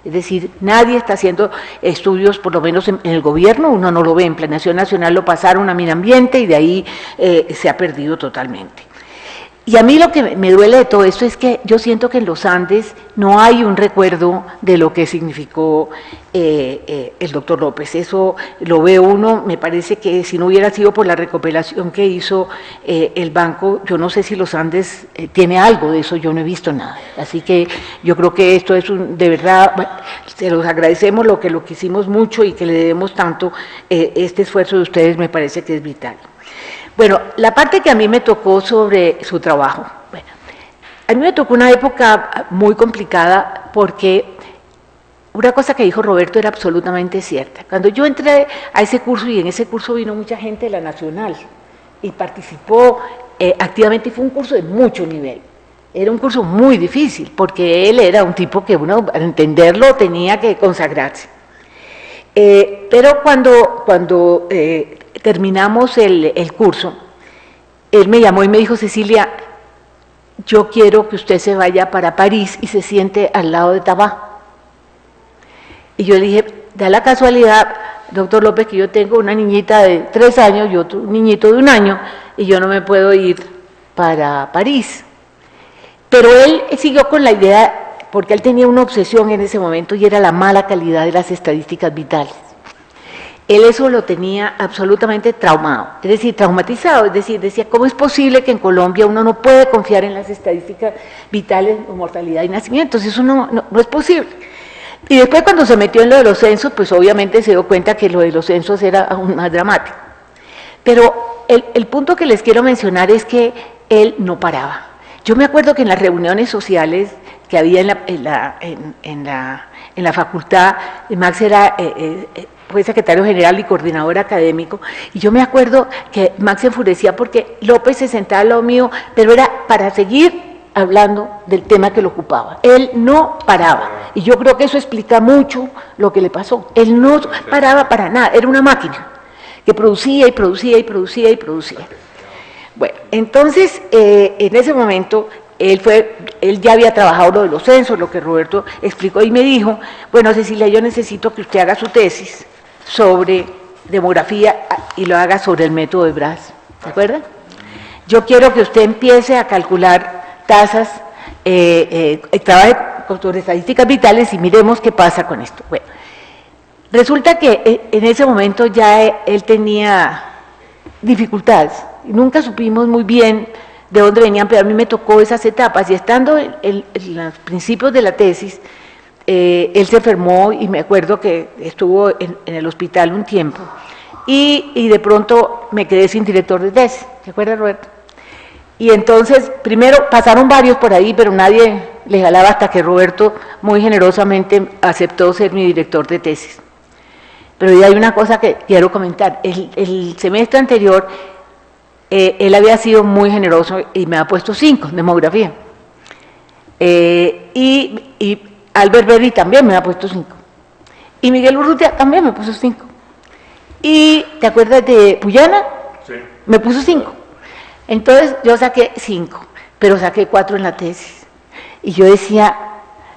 Es decir, nadie está haciendo estudios, por lo menos en el gobierno, uno no lo ve. En Planeación Nacional lo pasaron a Medio Ambiente y de ahí se ha perdido totalmente. Y a mí lo que me duele de todo esto es que yo siento que en los Andes no hay un recuerdo de lo que significó el doctor López. Eso lo ve uno, me parece que si no hubiera sido por la recopilación que hizo el banco, yo no sé si los Andes tiene algo de eso, yo no he visto nada. Así que yo creo que esto es de verdad, se los agradecemos lo que hicimos mucho y que le debemos tanto, este esfuerzo de ustedes me parece que es vital. Bueno, la parte que a mí me tocó sobre su trabajo, bueno, a mí me tocó una época muy complicada porque una cosa que dijo Roberto era absolutamente cierta. Cuando yo entré a ese curso, y en ese curso vino mucha gente de la Nacional y participó activamente, y fue un curso de mucho nivel. Era un curso muy difícil porque él era un tipo que uno, para entenderlo, tenía que consagrarse. Pero cuando terminamos el curso, él me llamó y me dijo, Cecilia, yo quiero que usted se vaya para París y se siente al lado de Tabá. Y yo le dije, da la casualidad, doctor López, que yo tengo una niñita de 3 años y otro niñito de 1 año, y yo no me puedo ir para París. Pero él siguió con la idea, porque él tenía una obsesión en ese momento y era la mala calidad de las estadísticas vitales. Él eso lo tenía absolutamente traumado, es decir, traumatizado, es decir, decía, ¿cómo es posible que en Colombia uno no puede confiar en las estadísticas vitales o mortalidad y nacimientos? Eso no es posible. Y después cuando se metió en lo de los censos, pues obviamente se dio cuenta que lo de los censos era aún más dramático. Pero el punto que les quiero mencionar es que él no paraba. Yo me acuerdo que en las reuniones sociales que había en la facultad, Max era... fue secretario general y coordinador académico, y yo me acuerdo que Max se enfurecía porque López se sentaba al lado mío, pero era para seguir hablando del tema que lo ocupaba. Él no paraba, y yo creo que eso explica mucho lo que le pasó. Él no paraba para nada, era una máquina que producía y producía y producía y producía. Bueno, entonces, en ese momento... Él ya había trabajado lo de los censos, lo que Roberto explicó, y me dijo, bueno, Cecilia, yo necesito que usted haga su tesis sobre demografía y lo haga sobre el método de Bras, ¿de acuerdo? Yo quiero que usted empiece a calcular tasas, trabaje sobre estadísticas vitales y miremos qué pasa con esto. Bueno, resulta que en ese momento ya él tenía dificultades, y nunca supimos muy bien de dónde venían, pero a mí me tocó esas etapas, y estando en los principios de la tesis, él se enfermó, y me acuerdo que estuvo en el hospital un tiempo, y de pronto me quedé sin director de tesis, ¿te acuerdas, Roberto? Y entonces, primero pasaron varios por ahí, pero nadie le jalaba hasta que Roberto muy generosamente aceptó ser mi director de tesis. Pero ya hay una cosa que quiero comentar, el semestre anterior, él había sido muy generoso y me ha puesto 5 en demografía. Y Albert Berry también me ha puesto 5. Y Miguel Urrutia también me puso 5. Y ¿te acuerdas de Puyana? Sí. Me puso 5. Entonces yo saqué 5, pero saqué 4 en la tesis. Y yo decía,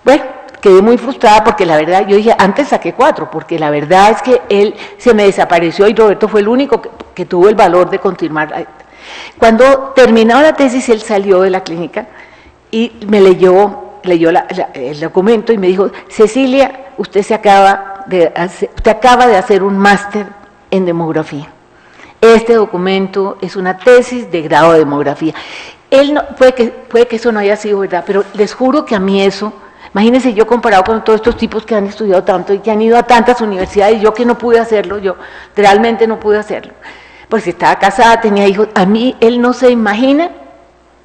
bueno, quedé muy frustrada porque la verdad, yo dije, antes saqué 4, porque la verdad es que él se me desapareció y Roberto fue el único que tuvo el valor de continuar. Cuando terminó la tesis, él salió de la clínica y me leyó el documento y me dijo, Cecilia, usted acaba de hacer un máster en demografía. Este documento es una tesis de grado de demografía. Puede que eso no haya sido verdad, pero les juro que a mí eso, imagínense yo comparado con todos estos tipos que han estudiado tanto y que han ido a tantas universidades, yo que no pude hacerlo, yo realmente no pude hacerlo. Pues estaba casada, tenía hijos, a mí él no se imagina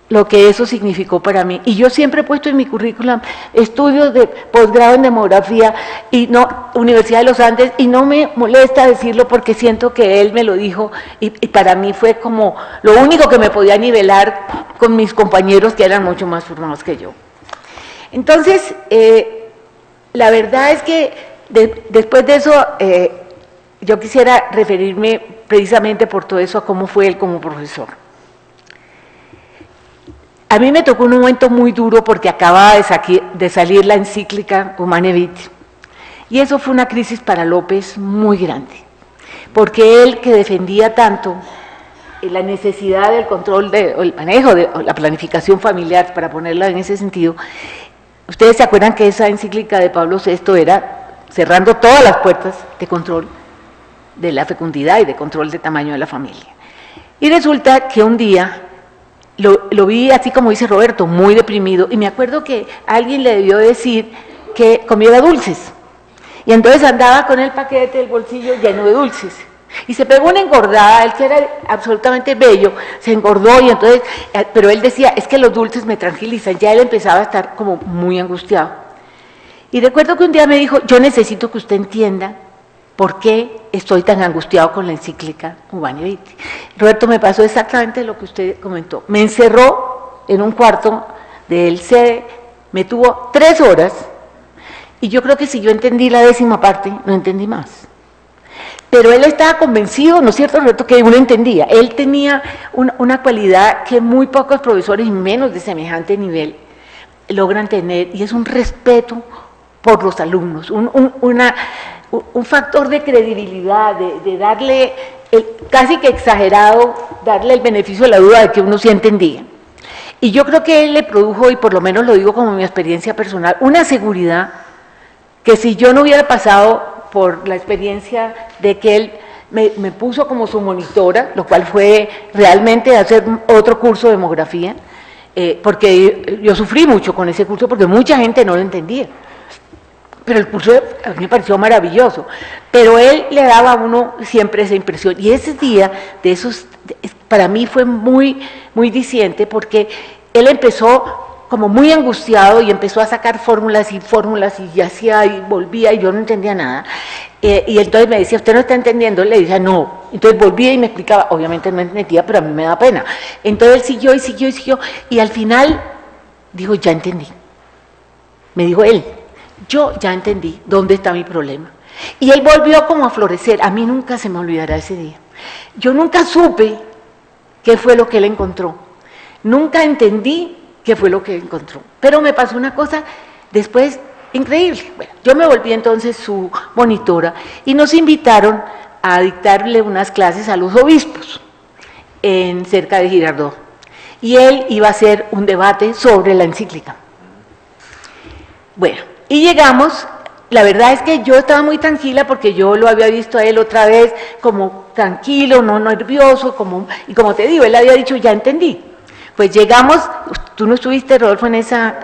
lo que eso significó para mí. Y yo siempre he puesto en mi currículum estudios de posgrado en demografía y no Universidad de los Andes, y no me molesta decirlo porque siento que él me lo dijo y para mí fue como lo único que me podía nivelar con mis compañeros que eran mucho más formados que yo. Entonces, la verdad es que después de eso, yo quisiera referirme precisamente por todo eso a cómo fue él como profesor. A mí me tocó un momento muy duro porque acababa de salir la encíclica Humane Vitae, y eso fue una crisis para López muy grande, porque él, que defendía tanto la necesidad del control, el manejo de la planificación familiar, para ponerla en ese sentido, ustedes se acuerdan que esa encíclica de Pablo VI era cerrando todas las puertas de control de la fecundidad y de control de tamaño de la familia. Y resulta que un día lo vi así como dice Roberto, muy deprimido, y me acuerdo que alguien le debió decir que comiera dulces, y entonces andaba con el paquete del bolsillo lleno de dulces, y se pegó una engordada. Él, que era absolutamente bello, se engordó, y entonces, pero él decía, es que los dulces me tranquilizan. Ya él empezaba a estar como muy angustiado, y recuerdo que un día me dijo, yo necesito que usted entienda por qué estoy tan angustiado con la encíclica Humane Vitae. Roberto, me pasó exactamente lo que usted comentó. Me encerró en un cuarto del sede, me tuvo 3 horas, y yo creo que si yo entendí la 10ª parte, no entendí más. Pero él estaba convencido, ¿no es cierto, Roberto?, que uno entendía. Él tenía una cualidad que muy pocos profesores, y menos de semejante nivel, logran tener, y es un respeto por los alumnos, un factor de credibilidad, de darle, casi que exagerado, darle el beneficio de la duda de que uno sí entendía. Y yo creo que él le produjo, y por lo menos lo digo como mi experiencia personal, una seguridad que si yo no hubiera pasado por la experiencia de que él me puso como su monitora, lo cual fue realmente hacer otro curso de demografía, porque yo sufrí mucho con ese curso porque mucha gente no lo entendía. Pero el curso a mí me pareció maravilloso, pero él le daba a uno siempre esa impresión, y ese día de esos, para mí fue muy diciente, porque él empezó como muy angustiado y empezó a sacar fórmulas y hacía y volvía y yo no entendía nada, y entonces me decía, ¿usted no está entendiendo? Le decía, no. Entonces volvía y me explicaba, obviamente no entendía, pero a mí me da pena. Entonces él siguió, y al final dijo, ya entendí. Me dijo él, yo ya entendí dónde está mi problema. Y él volvió como a florecer. A mí nunca se me olvidará ese día. Yo nunca supe qué fue lo que él encontró. Nunca entendí qué fue lo que encontró. Pero me pasó una cosa después increíble. Bueno, yo me volví entonces su monitora y nos invitaron a dictarle unas clases a los obispos cerca de Girardot. Y él iba a hacer un debate sobre la encíclica. Bueno, y llegamos, la verdad es que yo estaba muy tranquila porque yo lo había visto a él otra vez como tranquilo, no nervioso, y como te digo, él había dicho, ya entendí. Pues llegamos, tú no estuviste, Rodolfo, en esa...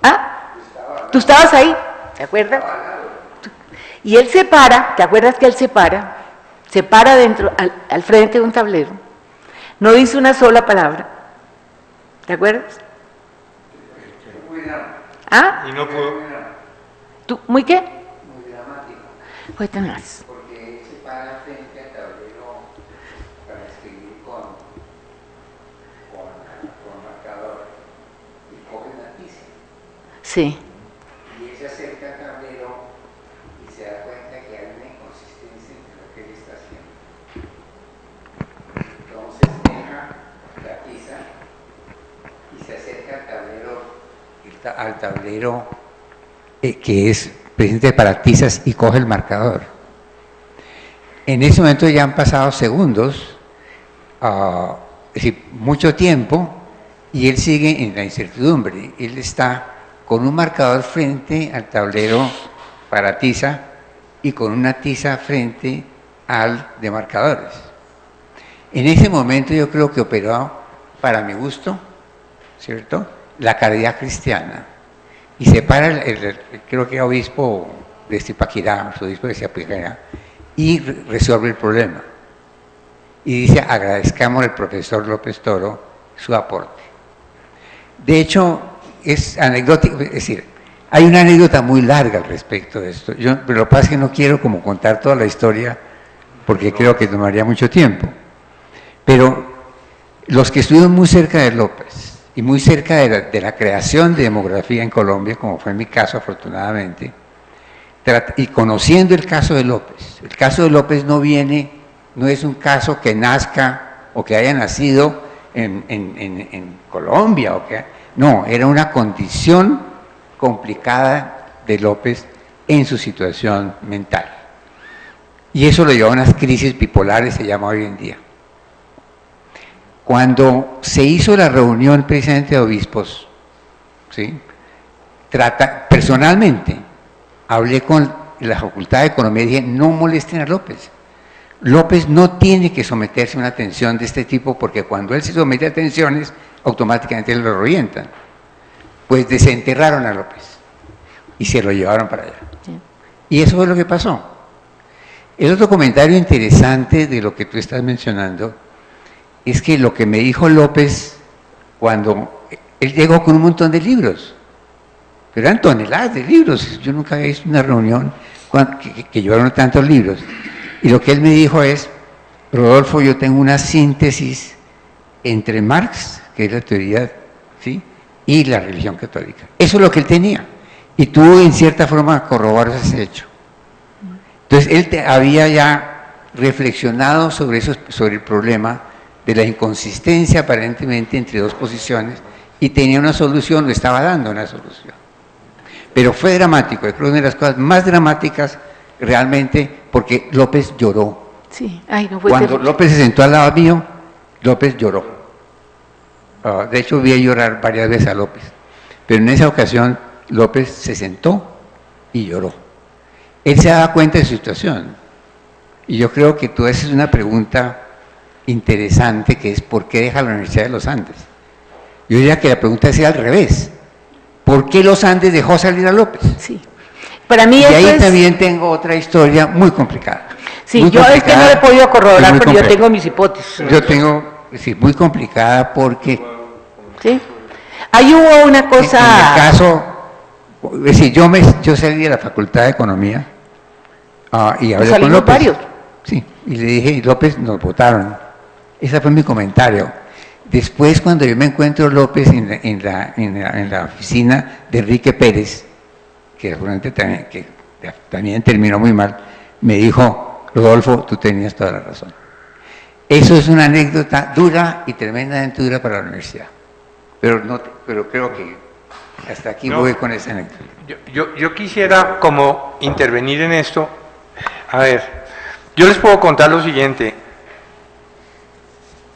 ¿Ah? ¿Tú estabas ahí? ¿Te acuerdas? Y él se para, ¿te acuerdas que él se para dentro, al frente de un tablero, no dice una sola palabra, ¿te acuerdas? ¿Ah? Y no pudo. ¿Tú, muy qué? Muy dramático. Pues tenaz. Porque él se para frente al tablero para escribir con marcador y coge una tiza. Sí. Y él se acerca al tablero y se da cuenta que hay una inconsistencia entre lo que él está haciendo. Entonces deja la tiza y se acerca al tablero que es presente para tizas y coge el marcador. En ese momento ya han pasado segundos, es decir, mucho tiempo, y él sigue en la incertidumbre. Él está con un marcador frente al tablero para tiza y con una tiza frente al de marcadores. En ese momento yo creo que operó, para mi gusto, ¿cierto?, la caridad cristiana. Y se para, creo que era obispo de Zipaquirá, su obispo de Zipaquirá, y resuelve el problema. Y dice, agradezcamos al profesor López Toro su aporte. De hecho, es anecdótico, es decir, hay una anécdota muy larga al respecto de esto. Pero lo que pasa es que no quiero como contar toda la historia, porque creo que tomaría mucho tiempo. Pero los que estuvieron muy cerca de López, y muy cerca de la creación de demografía en Colombia, como fue mi caso afortunadamente, y conociendo el caso de López. El caso de López no es un caso que nazca o que haya nacido en Colombia, no, era una condición complicada de López en su situación mental. Y eso lo llevó a unas crisis bipolares, se llama hoy en día. Cuando se hizo la reunión precisamente de obispos, ¿sí?, personalmente hablé con la Facultad de Economía y dije, no molesten a López. López no tiene que someterse a una tensión de este tipo porque cuando él se somete a tensiones, automáticamente lo revientan. Pues desenterraron a López y se lo llevaron para allá. Sí. Y eso fue lo que pasó. El otro comentario interesante de lo que tú estás mencionando es que lo que me dijo López cuando él llegó con un montón de libros, pero eran toneladas de libros. Yo nunca había visto una reunión que llevaron tantos libros. Y lo que él me dijo es, Rodolfo, yo tengo una síntesis entre Marx, que es la teoría, ¿sí?, y la religión católica. Eso es lo que él tenía. Y tú, en cierta forma, corroboras ese hecho. Entonces, él había ya reflexionado sobre el problema de la inconsistencia aparentemente entre dos posiciones y tenía una solución, le estaba dando una solución. Pero fue dramático, creo que una de las cosas más dramáticas realmente, porque López lloró. Sí, ay, no fue Cuando López se sentó al lado mío, López lloró. de hecho vi llorar varias veces a López, pero en esa ocasión López se sentó y lloró. Él se daba cuenta de su situación. Y yo creo que tú haces una pregunta interesante, que es ¿por qué deja la Universidad de los Andes? Yo diría que la pregunta es al revés. ¿Por qué los Andes dejó salir a López? Sí. Para mí y ahí es... también tengo otra historia muy complicada. Sí, muy yo es que no le he podido corroborar, pero yo tengo mis hipótesis. Yo tengo, sí, muy complicada porque... Sí. Ahí hubo una cosa... En el caso, es decir, yo salí de la Facultad de Economía y hablé con López. Varios. Sí, y le dije, y López nos votaron. Ese fue mi comentario. Después, cuando yo me encuentro López en la oficina de Enrique Pérez, que también terminó muy mal, me dijo, Rodolfo, tú tenías toda la razón. Eso es una anécdota dura y tremendamente dura para la universidad. Pero creo que hasta aquí voy con esa anécdota. Yo quisiera como intervenir en esto. A ver, yo les puedo contar lo siguiente.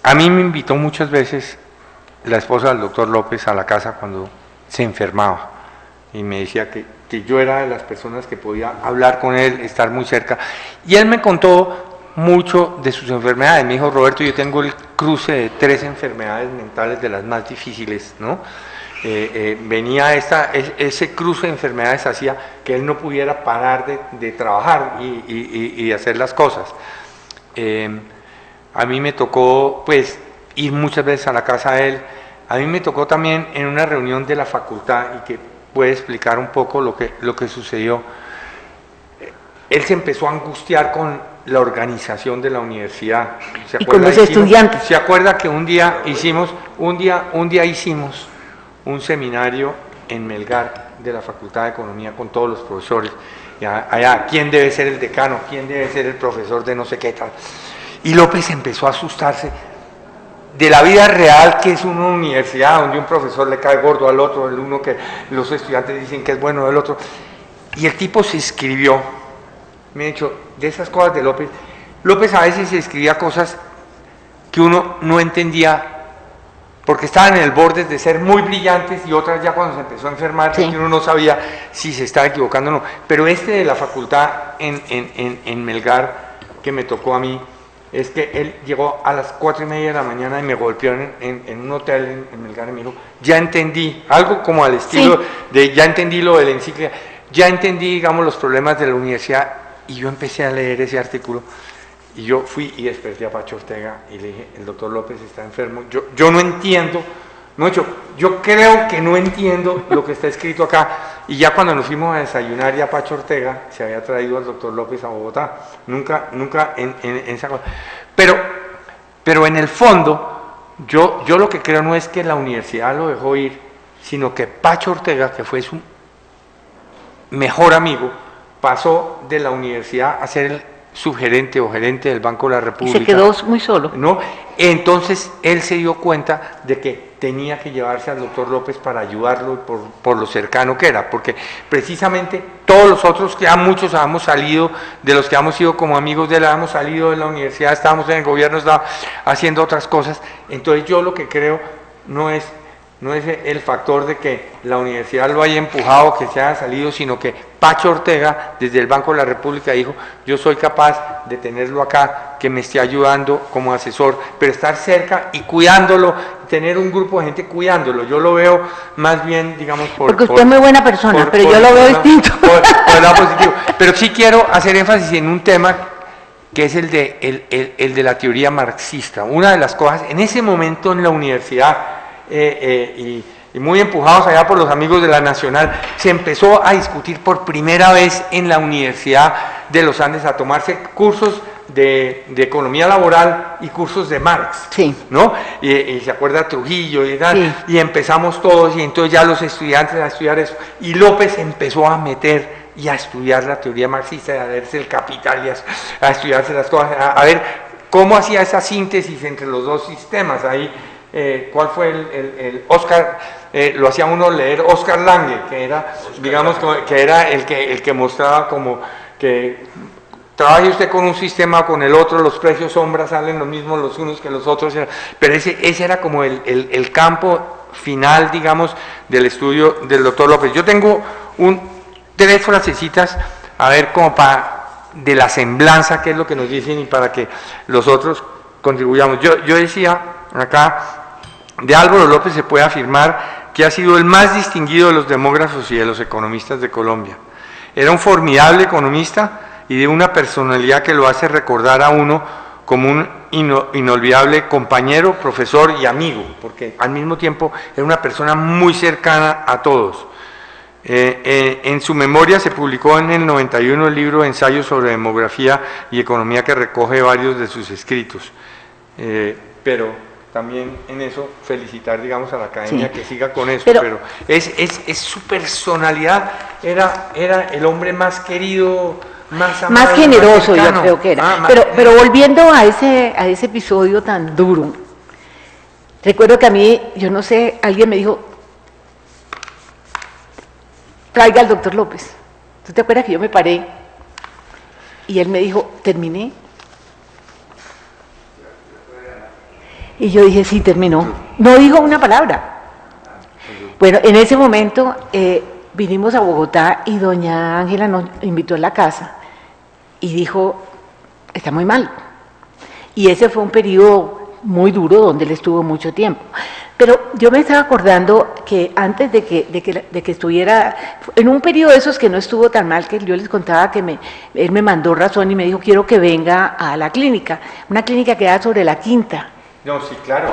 A mí me invitó muchas veces la esposa del doctor López a la casa cuando se enfermaba y me decía que yo era de las personas que podía hablar con él, estar muy cerca. Y él me contó mucho de sus enfermedades. Me dijo, Roberto, yo tengo el cruce de 3 enfermedades mentales de las más difíciles, ¿no? Venía ese cruce de enfermedades hacía que él no pudiera parar de trabajar y de hacer las cosas. A mí me tocó pues ir muchas veces a la casa de él. A mí me tocó también en una reunión de la facultad, y que puede explicar un poco lo que sucedió. Él se empezó a angustiar con la organización de la universidad. Y con los estudiantes. ¿Se acuerda que un día hicimos un seminario en Melgar de la Facultad de Economía con todos los profesores? Allá, ¿quién debe ser el decano? ¿Quién debe ser el profesor de no sé qué tal? Y López empezó a asustarse de la vida real, que es una universidad donde un profesor le cae gordo al otro, el uno que los estudiantes dicen que es bueno del otro. Y el tipo se escribió, me ha dicho, de esas cosas de López. López a veces se escribía cosas que uno no entendía, porque estaban en el borde de ser muy brillantes, y otras ya cuando se empezó a enfermar, sí, que uno no sabía si se estaba equivocando o no. Pero de la facultad en Melgar, que me tocó a mí, es que él llegó a las 4:30 de la mañana y me golpeó en un hotel en Melgar y me dijo, ya entendí, algo como al estilo de, ya entendí lo de la encíclica, ya entendí, digamos, los problemas de la universidad. Y yo empecé a leer ese artículo, y yo fui y desperté a Pacho Ortega y le dije, el doctor López está enfermo, yo no entiendo, yo creo que no entiendo lo que está escrito acá. Y ya cuando nos fuimos a desayunar, ya Pacho Ortega se había traído al doctor López a Bogotá, nunca en esa cosa. Pero en el fondo, yo lo que creo no es que la universidad lo dejó ir, sino que Pacho Ortega, que fue su mejor amigo, pasó de la universidad a ser el subgerente o gerente del Banco de la República. Y se quedó muy solo. ¿No? Entonces él se dio cuenta de que tenía que llevarse al doctor López para ayudarlo por lo cercano que era, porque precisamente todos los otros, que ya muchos habíamos salido, de los que hemos sido como amigos de él, habíamos salido de la universidad, estábamos en el gobierno, estábamos haciendo otras cosas. Entonces yo lo que creo no es el factor de que la universidad lo haya empujado, que se haya salido, sino que Pacho Ortega, desde el Banco de la República, dijo, yo soy capaz de tenerlo acá, que me esté ayudando como asesor, pero estar cerca y cuidándolo, tener un grupo de gente cuidándolo. Yo lo veo más bien, digamos, porque usted es muy buena persona, pero yo lo veo distinto. Por el lado positivo. Pero sí quiero hacer énfasis en un tema que es el de la teoría marxista. Una de las cosas, en ese momento en la universidad, y muy empujados allá por los amigos de la Nacional, se empezó a discutir por primera vez en la Universidad de los Andes, a tomarse cursos de economía laboral y cursos de Marx, sí, ¿no? Y se acuerda Trujillo y tal, sí, y empezamos todos, y entonces ya los estudiantes a estudiar eso, y López empezó a meter y a estudiar la teoría marxista, a leerse el Capital y a estudiarse las cosas, a ver cómo hacía esa síntesis entre los dos sistemas. Ahí ¿cuál fue el Oscar? Lo hacía uno leer Oscar Lange, que era, digamos, que era el que mostraba como que trabaje usted con un sistema o con el otro, los precios sombra salen los mismos los unos que los otros, pero ese era como el campo final, digamos, del estudio del doctor López. Yo tengo tres frasecitas, a ver, como de la semblanza, qué es lo que nos dicen y para que los otros contribuyamos. Yo decía acá, de Álvaro López se puede afirmar que ha sido el más distinguido de los demógrafos y de los economistas de Colombia. Era un formidable economista y de una personalidad que lo hace recordar a uno como un inolvidable compañero, profesor y amigo, porque al mismo tiempo era una persona muy cercana a todos. En su memoria se publicó en el 91 el libro Ensayos sobre demografía y economía, que recoge varios de sus escritos. Pero también en eso felicitar, digamos, a la academia, sí, que siga con eso, pero es su personalidad, era el hombre más querido, más amado, más generoso, más yo creo que era. Pero volviendo a ese episodio tan duro, recuerdo que a mí, yo no sé, alguien me dijo, traiga al doctor López. ¿Tú te acuerdas que yo me paré y él me dijo, terminé? Y yo dije, sí, terminó. No dijo una palabra. Bueno, en ese momento vinimos a Bogotá y doña Ángela nos invitó a la casa y dijo, está muy mal. Y ese fue un periodo muy duro donde él estuvo mucho tiempo. Pero yo me estaba acordando que antes de que estuviera en un periodo de esos que no estuvo tan mal, que yo les contaba que él me mandó razón y me dijo, quiero que venga a la clínica, una clínica que da sobre la Quinta. No, sí, claro,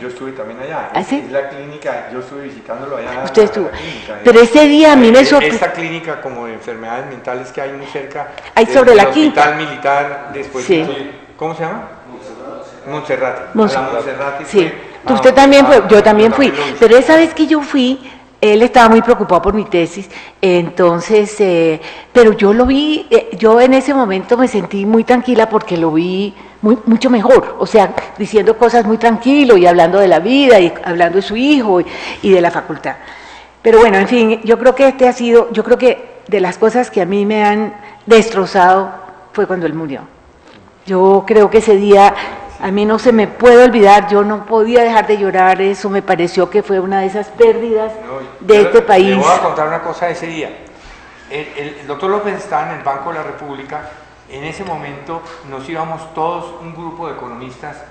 yo estuve también allá. ¿Ah, sí? Es la clínica, yo estuve visitándolo allá. Usted estuvo. Pero ese día a mí me sorprendió. Esta clínica como de enfermedades mentales que hay muy cerca. Hay sobre la Quinta. Hospital Militar, después. Sí. ¿Cómo se llama? Monserrate. Monserrate. Sí. Usted también fue, yo también fui. Pero esa vez que yo fui, él estaba muy preocupado por mi tesis, entonces, pero yo lo vi, yo en ese momento me sentí muy tranquila porque lo vi mucho mejor, o sea, diciendo cosas muy tranquilo y hablando de la vida y hablando de su hijo y de la facultad. Pero bueno, en fin, yo creo que yo creo que de las cosas que a mí me han destrozado fue cuando él murió. Yo creo que ese día a mí no se me puede olvidar, yo no podía dejar de llorar, eso me pareció que fue una de esas pérdidas de este país. Le voy a contar una cosa de ese día. El doctor López estaba en el Banco de la República. En ese momento nos íbamos todos, un grupo de economistas,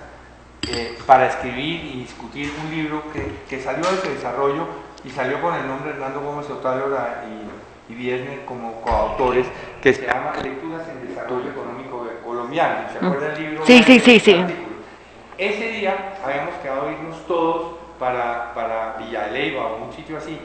para escribir y discutir un libro que salió de ese desarrollo y salió con el nombre de Hernando Gómez Otálora y Vierne como coautores, que se llama Lecturas en Desarrollo Económico Colombiano. ¿Se acuerda el libro? Sí. Ese día habíamos quedado irnos todos para Villa de Leyva o un sitio así,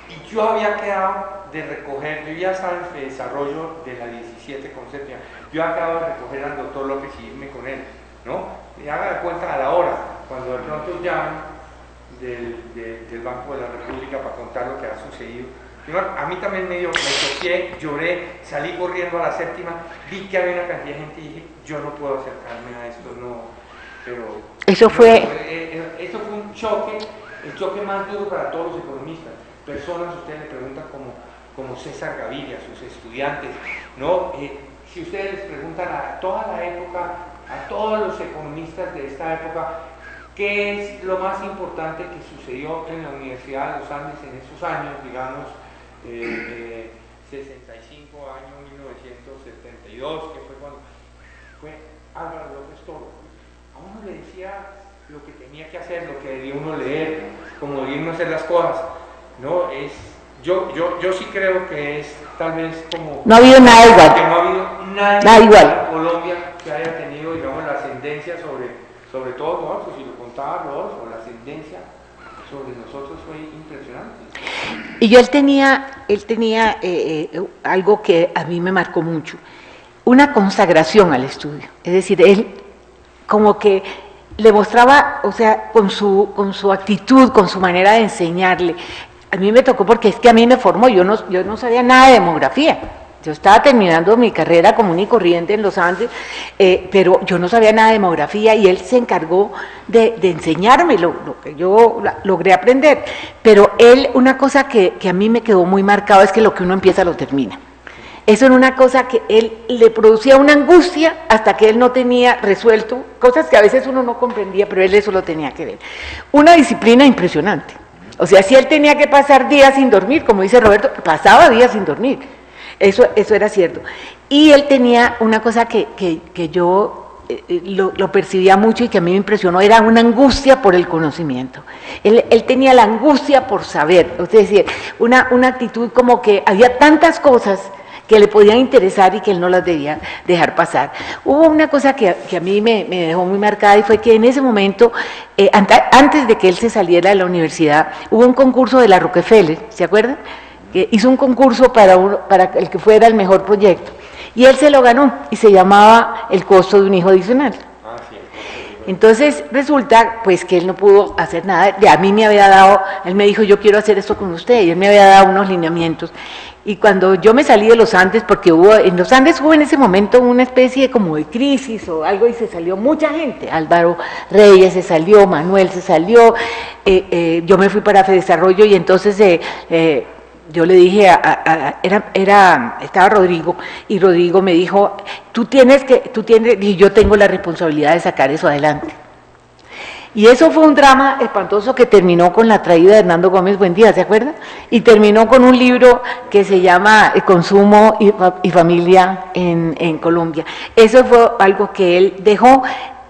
y yo había quedado de recoger, yo ya estaba en el desarrollo de la 17 con Sepia, yo había quedado de recoger al doctor López y irme con él, ¿no? Y haga de cuenta a la hora, cuando de pronto llaman del Banco de la República para contar lo que ha sucedido. A mí también me toqué, lloré, salí corriendo a la séptima, vi que había una cantidad de gente y dije, yo no puedo acercarme a esto, no, pero... Eso fue un choque, el choque más duro para todos los economistas. Personas, ustedes le preguntan como César Gaviria, sus estudiantes, ¿no? Si ustedes les preguntan a toda la época, a todos los economistas de esta época, ¿qué es lo más importante que sucedió en la Universidad de los Andes en esos años, digamos, 65 años, 1972, que fue cuando fue Álvaro López Toro? A uno le decía lo que tenía que hacer, lo que debía uno leer, como debía uno hacer las cosas, ¿no? Yo sí creo que es tal vez como... No ha habido nada igual. Que no ha habido nada igual en Colombia que haya tenido, digamos, la ascendencia sobre todos nosotros, y lo contaba Rodolfo, la ascendencia sobre nosotros fue impresionante. Y él tenía algo que a mí me marcó mucho, una consagración al estudio, es decir, él como que le mostraba, o sea, con su actitud, con su manera de enseñarle. A mí me tocó porque es que a mí me formó, yo no sabía nada de demografía. Yo estaba terminando mi carrera común y corriente en los Andes, pero yo no sabía nada de demografía y él se encargó de enseñarme lo que yo logré aprender. Pero él, una cosa que a mí me quedó muy marcado es que lo que uno empieza lo termina. Eso era una cosa que él le producía una angustia hasta que él no tenía resuelto, cosas que a veces uno no comprendía, pero él eso lo tenía que ver. Una disciplina impresionante. O sea, si él tenía que pasar días sin dormir, como dice Roberto, pasaba días sin dormir. Eso era cierto. Y él tenía una cosa que yo lo percibía mucho y que a mí me impresionó, era una angustia por el conocimiento. Él tenía la angustia por saber, es decir, una actitud como que había tantas cosas que le podían interesar y que él no las debía dejar pasar. Hubo una cosa que a mí me dejó muy marcada y fue que en ese momento, antes de que él se saliera de la universidad, hubo un concurso de la Rockefeller, ¿se acuerdan? Que hizo un concurso para el que fuera el mejor proyecto. Y él se lo ganó y se llamaba El costo de un hijo adicional. Entonces resulta pues que él no pudo hacer nada, a mí me había dado, él me dijo yo quiero hacer esto con usted y él me había dado unos lineamientos. Y cuando yo me salí de los Andes, porque en los Andes hubo en ese momento una especie como de crisis o algo y se salió mucha gente, Álvaro Reyes se salió, Manuel se salió, yo me fui para Fedesarrollo y entonces yo le dije, estaba Rodrigo, y Rodrigo me dijo, y yo tengo la responsabilidad de sacar eso adelante. Y eso fue un drama espantoso que terminó con la traída de Hernando Gómez Buendía, ¿se acuerdan? Y terminó con un libro que se llama Consumo y Familia en Colombia. Eso fue algo que él dejó,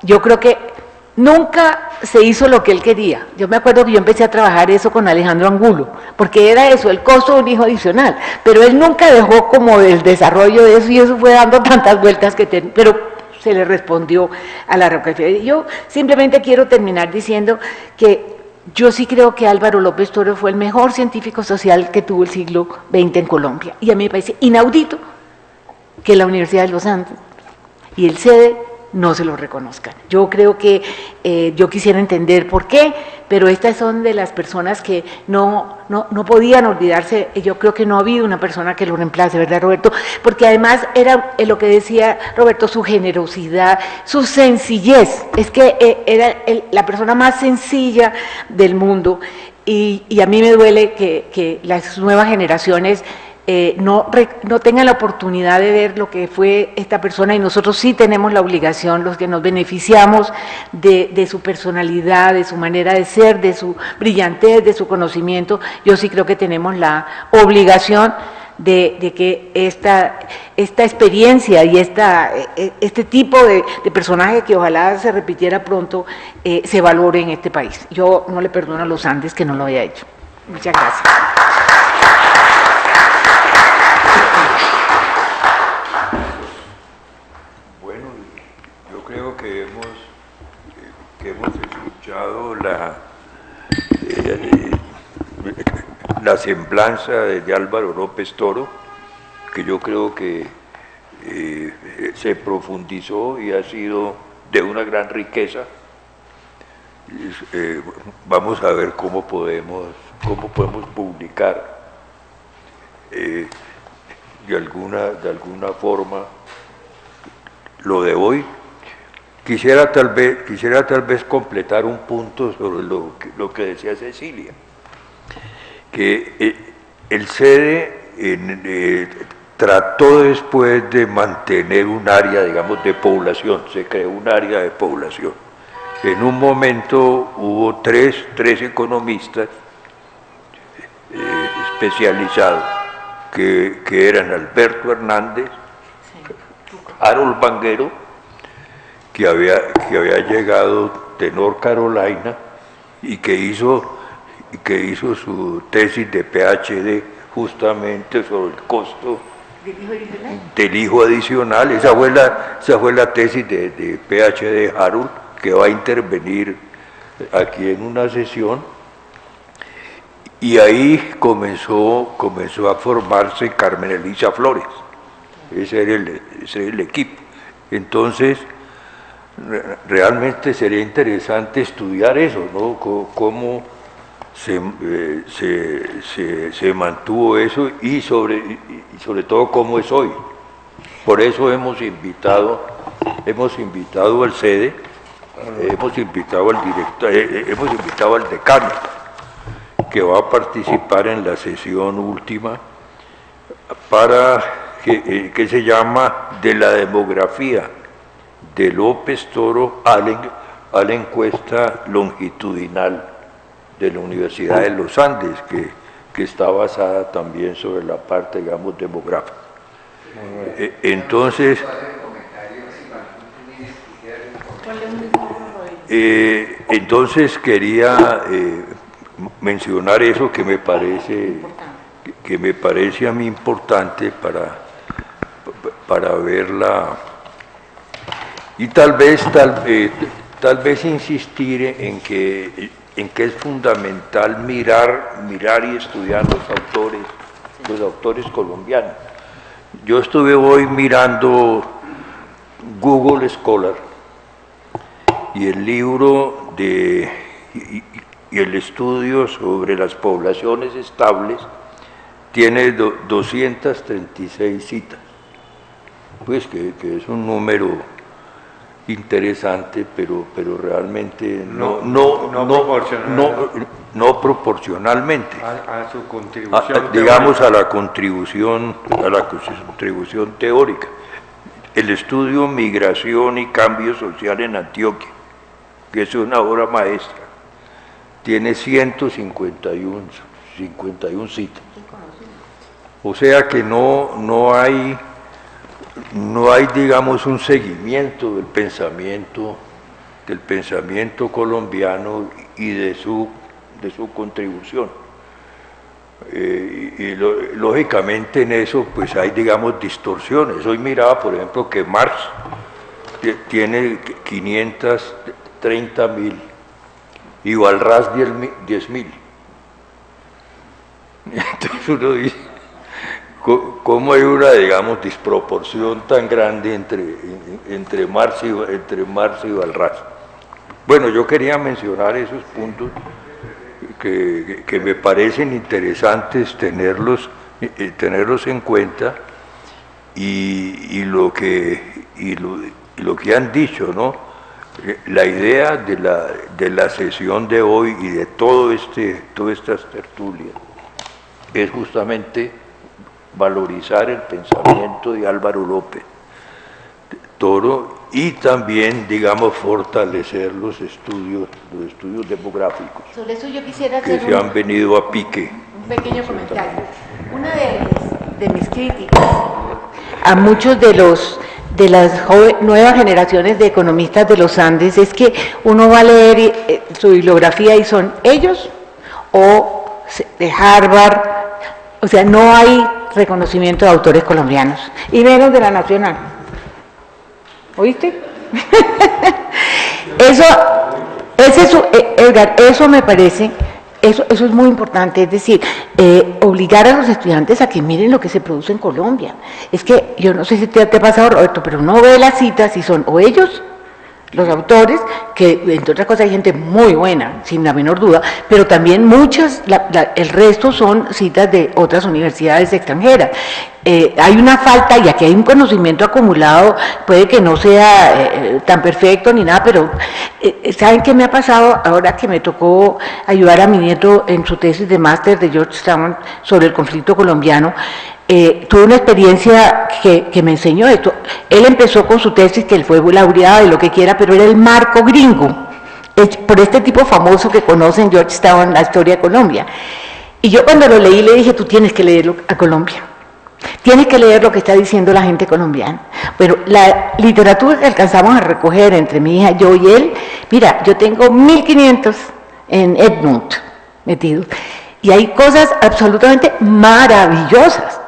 yo creo que nunca se hizo lo que él quería. Yo me acuerdo que yo empecé a trabajar eso con Alejandro Angulo, porque era eso, el costo de un hijo adicional, pero él nunca dejó como el desarrollo de eso y eso fue dando tantas vueltas pero se le respondió a la Rockefeller. Yo simplemente quiero terminar diciendo que yo sí creo que Álvaro López Toro fue el mejor científico social que tuvo el siglo XX en Colombia y a mí me parece inaudito que la Universidad de los Andes y el CEDE no se lo reconozcan. Yo creo que yo quisiera entender por qué, pero estas son de las personas que no podían olvidarse. Yo creo que no ha habido una persona que lo reemplace, ¿verdad, Roberto? Porque además era lo que decía Roberto, su generosidad, su sencillez. Es que era la persona más sencilla del mundo y a mí me duele que las nuevas generaciones no tengan la oportunidad de ver lo que fue esta persona y nosotros sí tenemos la obligación, los que nos beneficiamos de su personalidad, de su manera de ser, de su brillantez, de su conocimiento, yo sí creo que tenemos la obligación de que esta experiencia y este tipo de personaje que ojalá se repitiera pronto se valore en este país. Yo no le perdono a los Andes que no lo haya hecho. Muchas gracias. Que hemos escuchado la semblanza de Álvaro López Toro, que yo creo que se profundizó y ha sido de una gran riqueza. Vamos a ver cómo podemos publicar de alguna forma lo de hoy. Quisiera tal vez completar un punto sobre lo que decía Cecilia, que el CEDE trató después de mantener un área, digamos, de población, se creó un área de población. En un momento hubo tres economistas especializados, que eran Alberto Hernández, Harold Banguero, que había llegado de North Carolina y que hizo su tesis de PhD justamente sobre el costo del hijo adicional. Esa fue la tesis de PhD de Harold, que va a intervenir aquí en una sesión. Y ahí comenzó a formarse Carmen Elisa Flores. Ese era el equipo. Entonces, realmente sería interesante estudiar eso, ¿no? Cómo se mantuvo eso y sobre todo cómo es hoy. Por eso hemos invitado al CEDE, hemos invitado al director, hemos invitado al decano, que va a participar en la sesión última para que se llama De la demografía de López Toro a la encuesta longitudinal de la Universidad de los Andes, que está basada también sobre la parte, digamos, demográfica. Entonces, entonces quería mencionar eso que me parece a mí importante para verla, y tal vez insistir en que es fundamental mirar y estudiar los autores colombianos. Yo estuve hoy mirando Google Scholar y el libro y el estudio sobre las poblaciones estables tiene 236 citas, pues que es un número interesante, pero realmente no proporcionalmente a su contribución, digamos, a la contribución teórica. El estudio Migración y Cambio Social en Antioquia, que es una obra maestra, tiene 151 citas. O sea que no hay, digamos, un seguimiento del pensamiento colombiano y de su contribución. Lógicamente en eso pues hay, digamos, distorsiones. Hoy miraba, por ejemplo, que Marx tiene 530.000 y Walras 10.000. Entonces uno dice, ¿cómo hay una, digamos, disproporción tan grande entre Marx y Walras? Bueno, yo quería mencionar esos puntos que me parecen interesantes tenerlos en cuenta, y lo que han dicho, ¿no? La idea de la sesión de hoy y de todas estas tertulias es justamente valorizar el pensamiento de Álvaro López Toro y también, digamos, fortalecer los estudios demográficos. Sobre eso yo quisiera hacer que se han venido a pique. Un pequeño comentario. Una de mis críticas a muchos de las nuevas generaciones de economistas de los Andes es que uno va a leer su bibliografía y son ellos o de Harvard, o sea, no hay reconocimiento de autores colombianos, y menos de la Nacional. ¿Oíste? Edgar, eso me parece, eso es muy importante, es decir, obligar a los estudiantes a que miren lo que se produce en Colombia. Es que, yo no sé si te ha pasado, Roberto, pero uno ve las citas y son o ellos, los autores, que entre otras cosas hay gente muy buena, sin la menor duda, pero también el resto son citas de otras universidades extranjeras. Hay una falta, y aquí hay un conocimiento acumulado, puede que no sea tan perfecto ni nada, pero ¿saben qué me ha pasado ahora que me tocó ayudar a mi nieto en su tesis de máster de Georgetown sobre el conflicto colombiano? Tuve una experiencia que me enseñó esto. Él empezó con su tesis, que él fue laureado y lo que quiera, pero era el marco gringo, por este tipo famoso que conocen, Georgetown, la historia de Colombia. Y yo cuando lo leí le dije, tú tienes que leerlo a Colombia. Tienes que leer lo que está diciendo la gente colombiana. Bueno, la literatura que alcanzamos a recoger entre mi hija, yo y él, mira, yo tengo 1500 en Edmund metidos, y hay cosas absolutamente maravillosas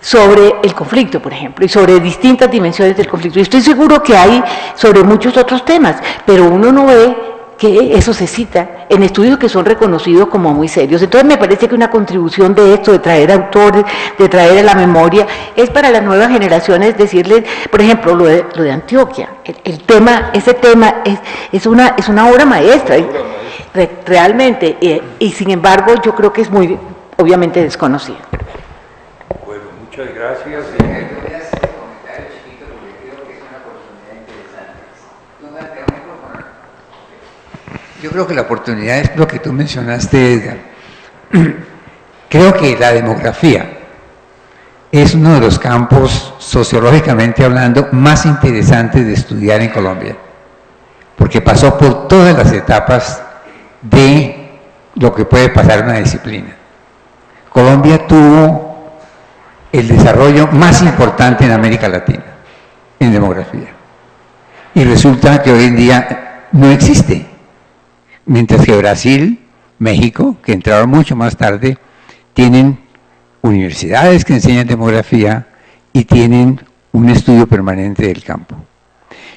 sobre el conflicto, por ejemplo, y sobre distintas dimensiones del conflicto. Y estoy seguro que hay sobre muchos otros temas, pero uno no ve que eso se cita en estudios que son reconocidos como muy serios. Entonces me parece que una contribución de esto, de traer autores, de traer a la memoria, es para las nuevas generaciones decirles, por ejemplo, lo de Antioquia, ese tema es una obra maestra, realmente, y sin embargo yo creo que es muy, obviamente, desconocida. Bueno, muchas gracias. Yo creo que la oportunidad es lo que tú mencionaste, Edgar. Creo que la demografía es uno de los campos, sociológicamente hablando, más interesantes de estudiar en Colombia, porque pasó por todas las etapas de lo que puede pasar en una disciplina. Colombia tuvo el desarrollo más importante en América Latina, en demografía. Y resulta que hoy en día no existe. Mientras que Brasil, México, que entraron mucho más tarde, tienen universidades que enseñan demografía y tienen un estudio permanente del campo.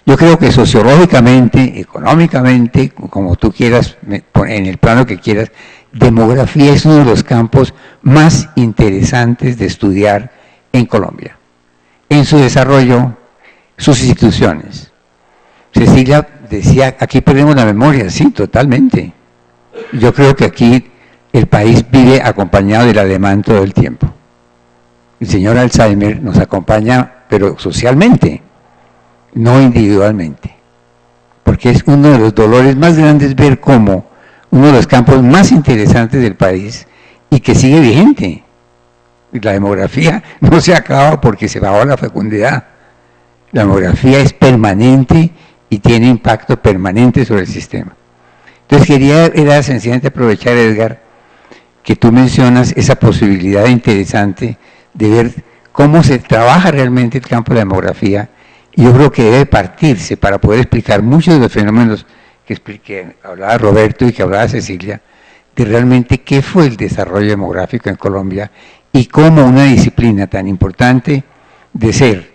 Yo creo que sociológicamente, económicamente, como tú quieras, en el plano que quieras, demografía es uno de los campos más interesantes de estudiar en Colombia. En su desarrollo, sus instituciones. Cecilia decía, aquí perdemos la memoria, sí, totalmente. Yo creo que aquí el país vive acompañado del alemán todo el tiempo. El señor Alzheimer nos acompaña, pero socialmente, no individualmente. Porque es uno de los dolores más grandes ver cómo uno de los campos más interesantes del país y que sigue vigente. La demografía no se acaba porque se bajó la fecundidad. La demografía es permanente y tiene impacto permanente sobre el sistema. Entonces era sencillamente aprovechar, Edgar, que tú mencionas esa posibilidad interesante de ver cómo se trabaja realmente el campo de la demografía, y yo creo que debe partirse para poder explicar muchos de los fenómenos que hablaba Roberto y que hablaba Cecilia, de realmente qué fue el desarrollo demográfico en Colombia y cómo una disciplina tan importante de ser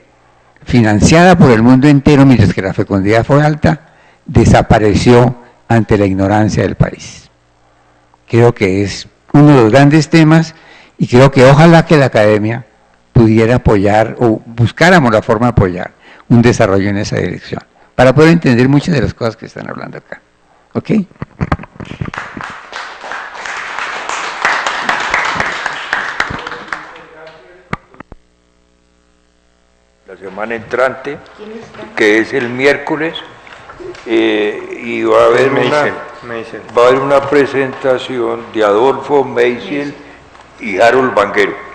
financiada por el mundo entero mientras que la fecundidad fue alta, desapareció ante la ignorancia del país. Creo que es uno de los grandes temas y creo que ojalá que la academia pudiera apoyar o buscáramos la forma de apoyar un desarrollo en esa dirección, para poder entender muchas de las cosas que están hablando acá. ¿Ok? La semana entrante, que es el miércoles, y va a haber una presentación de Adolfo Meisel y Harold Vanguero.